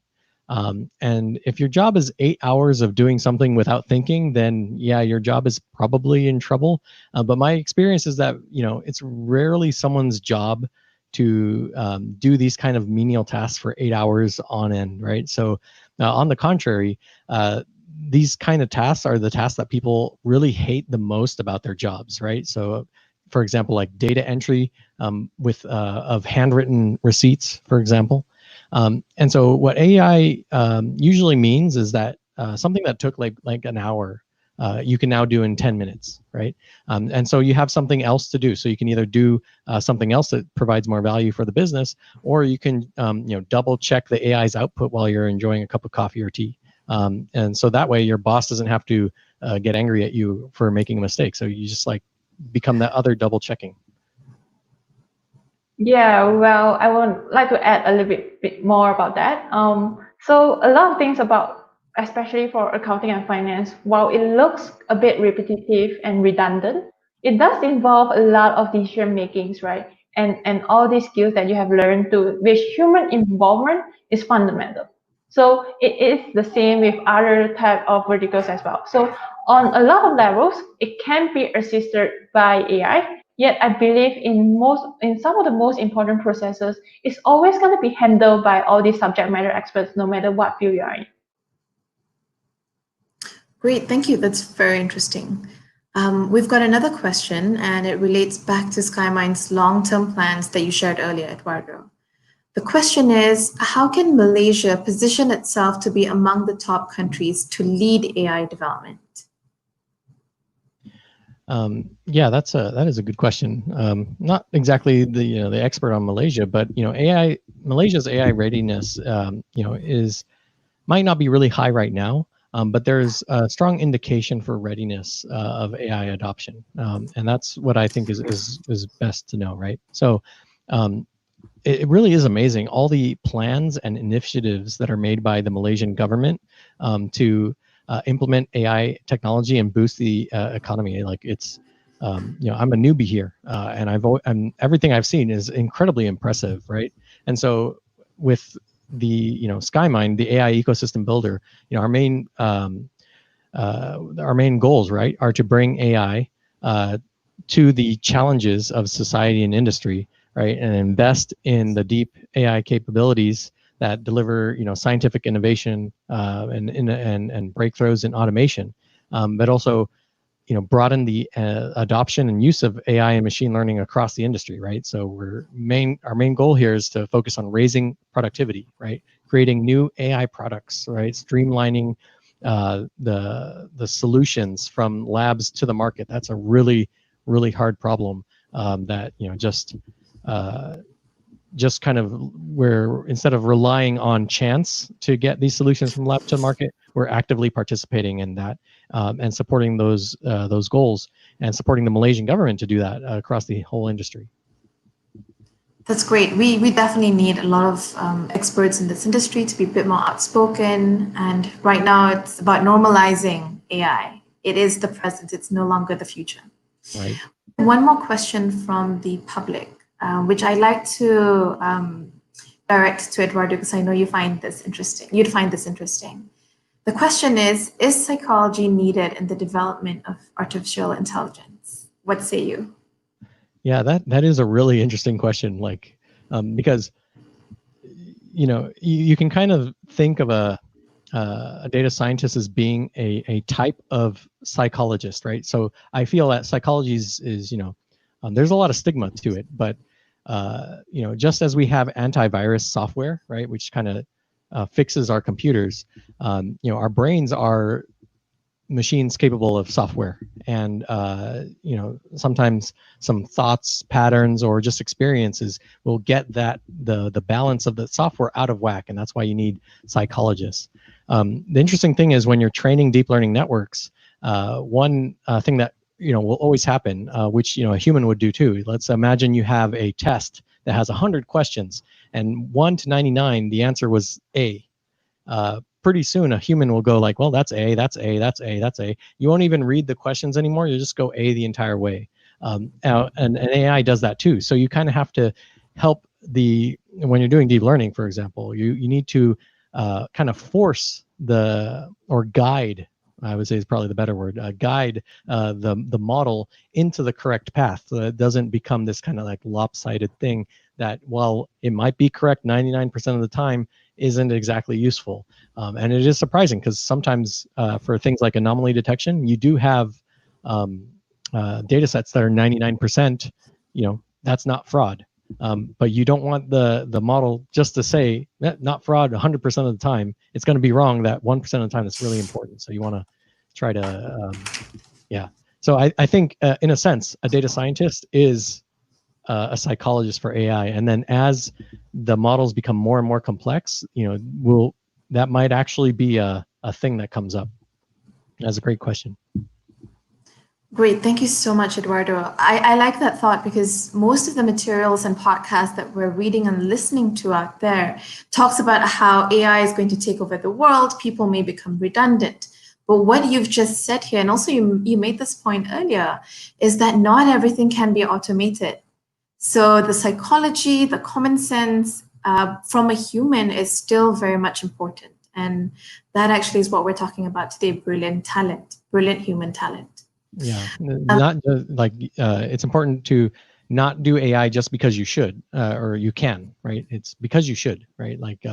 And if your job is 8 hours of doing something without thinking, then yeah, your job is probably in trouble. But my experience is that it's rarely someone's job to do these kind of menial tasks for 8 hours on end, right? So on the contrary, these kind of tasks are the tasks that people really hate the most about their jobs, right? So for example, like data entry of handwritten receipts, for example. And so what AI usually means is that something that took like an hour, you can now do in 10 minutes, right? And so you have something else to do. So you can either do something else that provides more value for the business, or you can double check the AI's output while you're enjoying a cup of coffee or tea. And so that way your boss doesn't have to get angry at you for making a mistake. So you just like become that other double checking. Yeah, well, I would like to add a little bit more about that. So a lot of things about, especially for accounting and finance, while it looks a bit repetitive and redundant, it does involve a lot of decision makings, right? And all these skills that you have learned to, which human involvement is fundamental. So it is the same with other type of verticals as well. So on a lot of levels, it can be assisted by AI. Yet I believe in some of the most important processes, it's always going to be handled by all these subject matter experts, no matter what field you are in. Great, thank you. That's very interesting. We've got another question, and it relates back to Skymind's long-term plans that you shared earlier, Eduardo. The question is, how can Malaysia position itself to be among the top countries to lead AI development? Yeah, that is a good question. Not exactly the expert on Malaysia, but Malaysia's AI readiness might not be really high right now, but there's a strong indication for readiness of AI adoption, and that's what I think is best to know, right? So. It really is amazing, all the plans and initiatives that are made by the Malaysian government to implement AI technology and boost the economy. Like I'm a newbie here, and everything I've seen is incredibly impressive, right? And so with the Skymind, the AI ecosystem builder, our main goals, right, are to bring AI to the challenges of society and industry, right, and invest in the deep AI capabilities that deliver, scientific innovation and breakthroughs in automation, but also, broaden the adoption and use of AI and machine learning across the industry, right? So our main goal here is to focus on raising productivity, right, creating new AI products, right, streamlining the solutions from labs to the market. That's a really hard problem that just kind of where instead of relying on chance to get these solutions from lab to market, we're actively participating in that and supporting those goals and supporting the Malaysian government to do that across the whole industry. That's great. We definitely need a lot of experts in this industry to be a bit more outspoken. And right now it's about normalizing AI. It is the present. It's no longer the future. Right. One more question from the public, which I like to direct to Eduardo because I know you find this interesting. You'd find this interesting. The question is psychology needed in the development of artificial intelligence? What say you? Yeah, that is a really interesting question. Like, because you can kind of think of a data scientist as being a type of psychologist, right? So I feel that psychology is there's a lot of stigma to it, but just as we have antivirus software, right, which kind of fixes our computers, our brains are machines capable of software, and sometimes some thoughts, patterns, or just experiences will get the balance of the software out of whack, and that's why you need psychologists. The interesting thing is when you're training deep learning networks, one thing that will always happen, which a human would do too. Let's imagine you have a test that has 100 questions, and 1 to 99, the answer was A. Pretty soon a human will go like, well, that's A, that's A, that's A, that's A. You won't even read the questions anymore. You just go A the entire way. And AI does that too. So you kind of have to help when you're doing deep learning, for example, you need to kind of force or guide, I would say is probably the better word, guide the model into the correct path so that it doesn't become this kind of like lopsided thing that, while it might be correct 99% of the time, isn't exactly useful. And it is surprising because sometimes for things like anomaly detection, you do have data sets that are 99%, that's not fraud. But you don't want the model just to say not fraud 100% of the time. It's going to be wrong that 1% of the time. That's really important. So you want to try to, So I think in a sense, a data scientist is a psychologist for AI. And then as the models become more and more complex, that might actually be a thing that comes up. That's a great question. Great. Thank you so much, Eduardo. I like that thought because most of the materials and podcasts that we're reading and listening to out there talks about how AI is going to take over the world. People may become redundant. But what you've just said here, and also you made this point earlier, is that not everything can be automated. So the psychology, the common sense from a human is still very much important. And that actually is what we're talking about today, brilliant human talent. Yeah, not like it's important to not do AI just because you should or you can, right? It's because you should, right? Like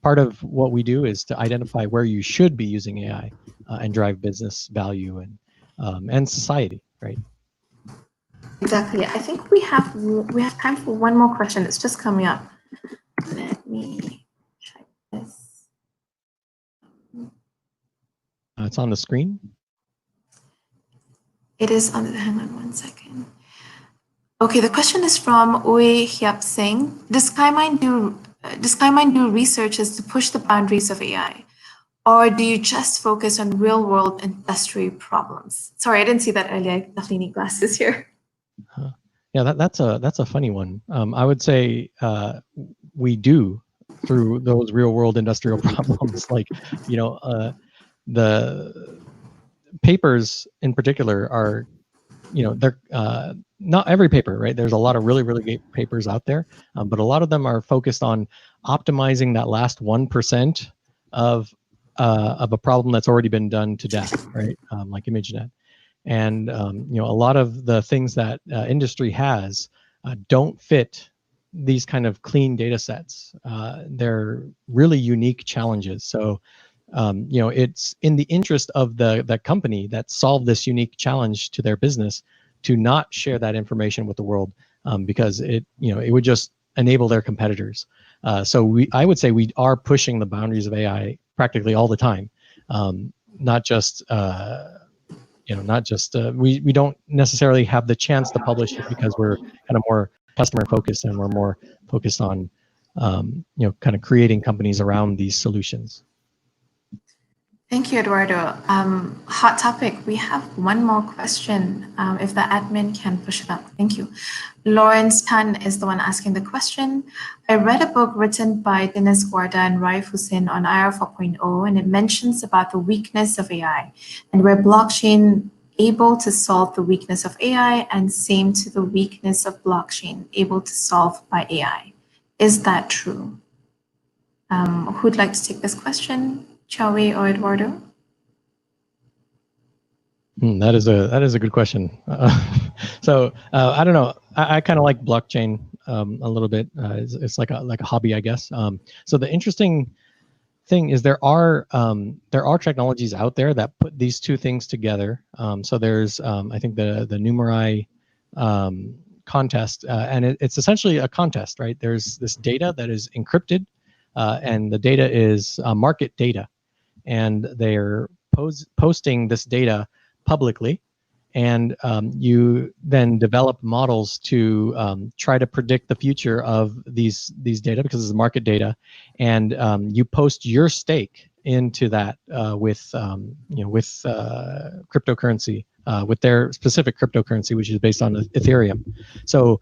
part of what we do is to identify where you should be using AI and drive business value and society, right? Exactly. I think we have time for one more question. It's just coming up. Let me check this. It's on the screen. It is on the, hang on one second. Okay, the question is from Uwe Hyap Singh. Does Skymind do researches to push the boundaries of AI? Or do you just focus on real world industry problems? Sorry, I didn't see that earlier. I definitely need glasses here. Yeah, that's a funny one. I would say we do through those real world industrial problems, like, you know, the papers in particular are, you know, they're not every paper, right? There's a lot of really great papers out there, but a lot of them are focused on optimizing that last 1% of a problem that's already been done to death, right? Like ImageNet. And you know, a lot of the things that industry has don't fit these kind of clean data sets. They're really unique challenges. So you know, it's in the interest of the company that solved this unique challenge to their business to not share that information with the world, because it, you know, it would just enable their competitors. So I would say we are pushing the boundaries of AI practically all the time, not just you know, not just we don't necessarily have the chance to publish it because we're kind of more customer focused and we're more focused on you know, kind of creating companies around these solutions. Thank you, Eduardo. Hot topic. We have one more question. If the admin can push it up. Thank you. Lawrence Tan is the one asking the question. I read a book written by Dinesh Guarda and Raif Hussain on IR 4.0, and it mentions about the weakness of AI and where blockchain able to solve the weakness of AI and same to the weakness of blockchain able to solve by AI. Is that true? Who'd like to take this question? Chawi or Eduardo? That is a good question. So I don't know. I kind of like blockchain a little bit. It's like a hobby, I guess. So the interesting thing is there are technologies out there that put these two things together. So there's I think the Numerai contest, and it's essentially a contest, right? There's this data that is encrypted, and the data is market data, and they're posting this data publicly, and you then develop models to try to predict the future of these data because it's market data, and you post your stake into that with you know, with cryptocurrency, with their specific cryptocurrency, which is based on Ethereum. So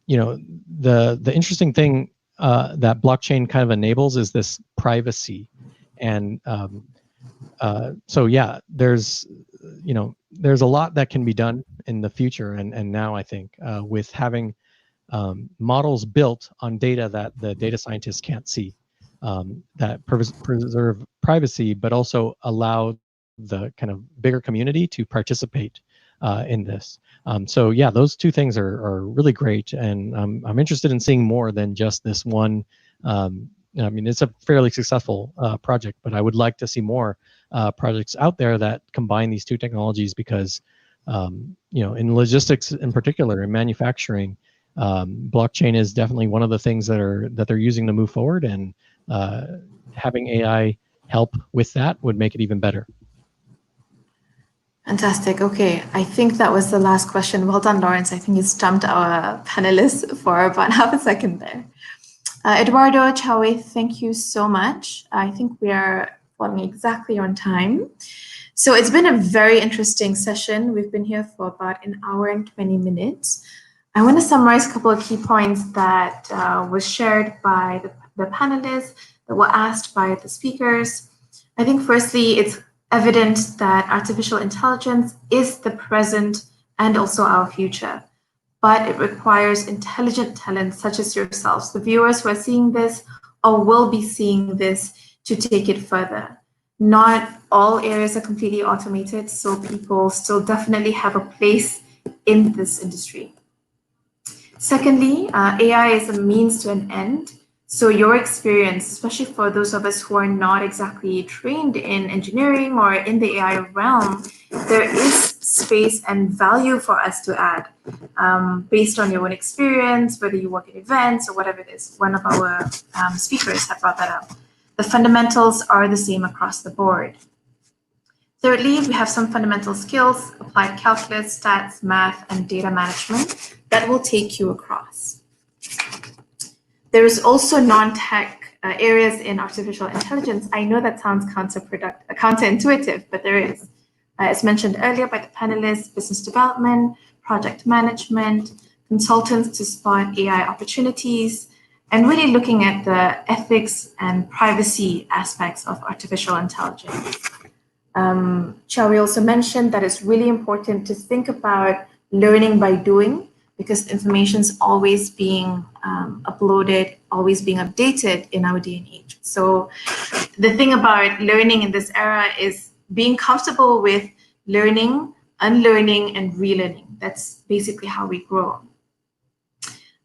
you know, the interesting thing that blockchain kind of enables is this privacy, and so yeah, there's, you know, there's a lot that can be done in the future, and now I think with having models built on data that the data scientists can't see, that preserve privacy, but also allow the kind of bigger community to participate in this. So yeah, those two things are really great, and I'm interested in seeing more than just this one. I mean, it's a fairly successful project, but I would like to see more projects out there that combine these two technologies, because you know, in logistics in particular, in manufacturing, blockchain is definitely one of the things that they're using to move forward, and having AI help with that would make it even better. Fantastic. Okay, I think that was the last question. Well done, Lawrence. I think you stumped our panelists for about half a second there. Eduardo, Chawi, thank you so much. I think we are falling exactly on time. So it's been a very interesting session. We've been here for about an hour and 20 minutes. I want to summarize a couple of key points that was shared by the panelists, that were asked by the speakers. I think firstly, it's evident that artificial intelligence is the present and also our future, but it requires intelligent talent such as yourselves, the viewers who are seeing this or will be seeing this, to take it further. Not all areas are completely automated, so people still definitely have a place in this industry. Secondly, AI is a means to an end. So your experience, especially for those of us who are not exactly trained in engineering or in the AI realm, there is space and value for us to add based on your own experience, whether you work in events or whatever it is. One of our speakers have brought that up. The fundamentals are the same across the board. Thirdly, we have some fundamental skills, applied calculus, stats, math, and data management that will take you across. There is also non-tech areas in artificial intelligence. I know that sounds counterintuitive, but there is. As mentioned earlier by the panelists, business development, project management, consultants to spot AI opportunities, and really looking at the ethics and privacy aspects of artificial intelligence. Shall we also mention that it's really important to think about learning by doing, because information is always being uploaded, always being updated in our day and age. So the thing about learning in this era is being comfortable with learning, unlearning, and relearning. That's basically how we grow.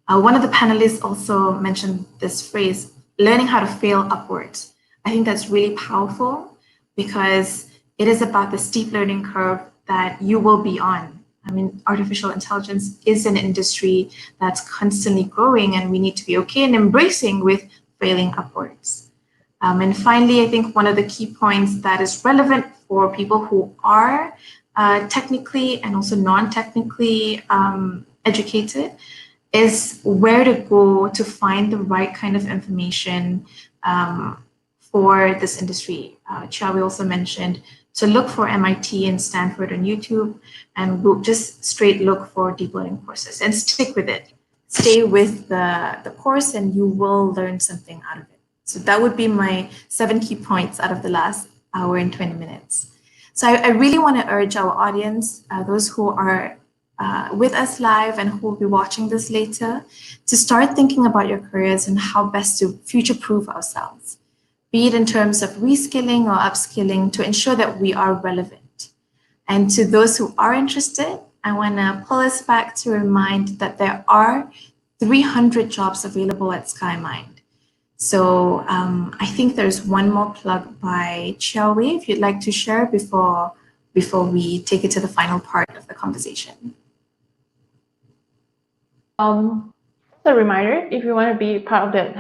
One of the panelists also mentioned this phrase, learning how to fail upwards. I think that's really powerful because it is about the steep learning curve that you will be on. I mean, artificial intelligence is an industry that's constantly growing, and we need to be okay and embracing with failing upwards. And finally, I think one of the key points that is relevant for people who are technically and also non-technically educated is where to go to find the right kind of information for this industry. Chawi also mentioned to look for MIT and Stanford on YouTube, and we'll just straight look for deep learning courses and stick with it. Stay with the course and you will learn something out of it. So that would be my 7 key points out of the last hour and 20 minutes. So I really want to urge our audience, those who are with us live and who will be watching this later, to start thinking about your careers and how best to future-proof ourselves, be it in terms of reskilling or upskilling to ensure that we are relevant. And to those who are interested, I want to pull us back to remind that there are 300 jobs available at Skymind. So I think there's one more plug by Xiaowei, if you'd like to share before we take it to the final part of the conversation. As a reminder, if you want to be part of the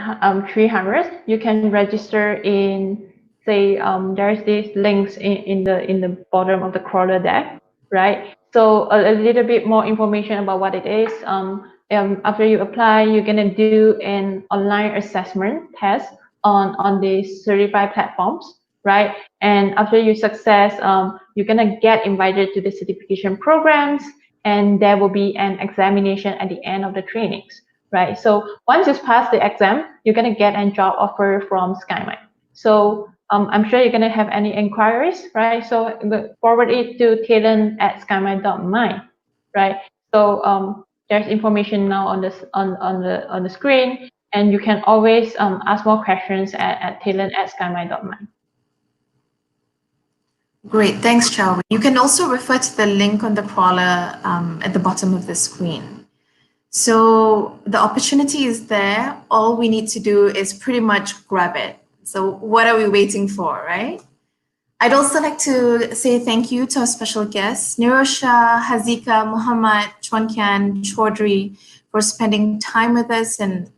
300, you can register in, say, there's these links in the bottom of the crawler deck, right? So a little bit more information about what it is. After you apply, you're gonna do an online assessment test on these certified platforms, right? And after you success, you're gonna get invited to the certification programs, and there will be an examination at the end of the trainings, right? So once you pass the exam, you're gonna get a job offer from Skymind. So I'm sure you're gonna have any inquiries, right? So forward it to talent@skymind.mind, right? So there's information now on the screen, and you can always ask more questions at talent@skymind.mind. Great, thanks, Chao. You can also refer to the link on the crawler at the bottom of the screen. So the opportunity is there. All we need to do is pretty much grab it. So what are we waiting for, right? I'd also like to say thank you to our special guests, Nirosha, Hazika, Muhammad, Chwankian, Chaudhry, for spending time with us and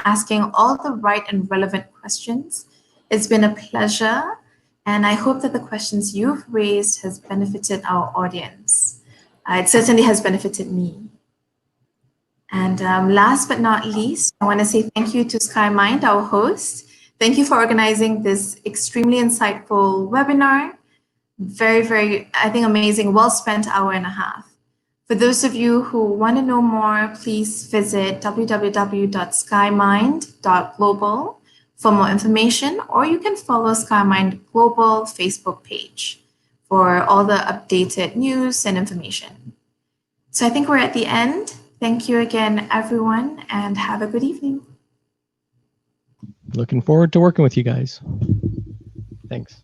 asking all the right and relevant questions. It's been a pleasure. And I hope that the questions you've raised has benefited our audience. It certainly has benefited me. And last but not least, I want to say thank you to Skymind, our host. Thank you for organizing this extremely insightful webinar. Very, very, I think, amazing, well-spent hour and a half. For those of you who want to know more, please visit www.skymind.global for more information, or you can follow Skymind Global Facebook page for all the updated news and information. So I think we're at the end. Thank you again, everyone, and have a good evening. Looking forward to working with you guys. Thanks.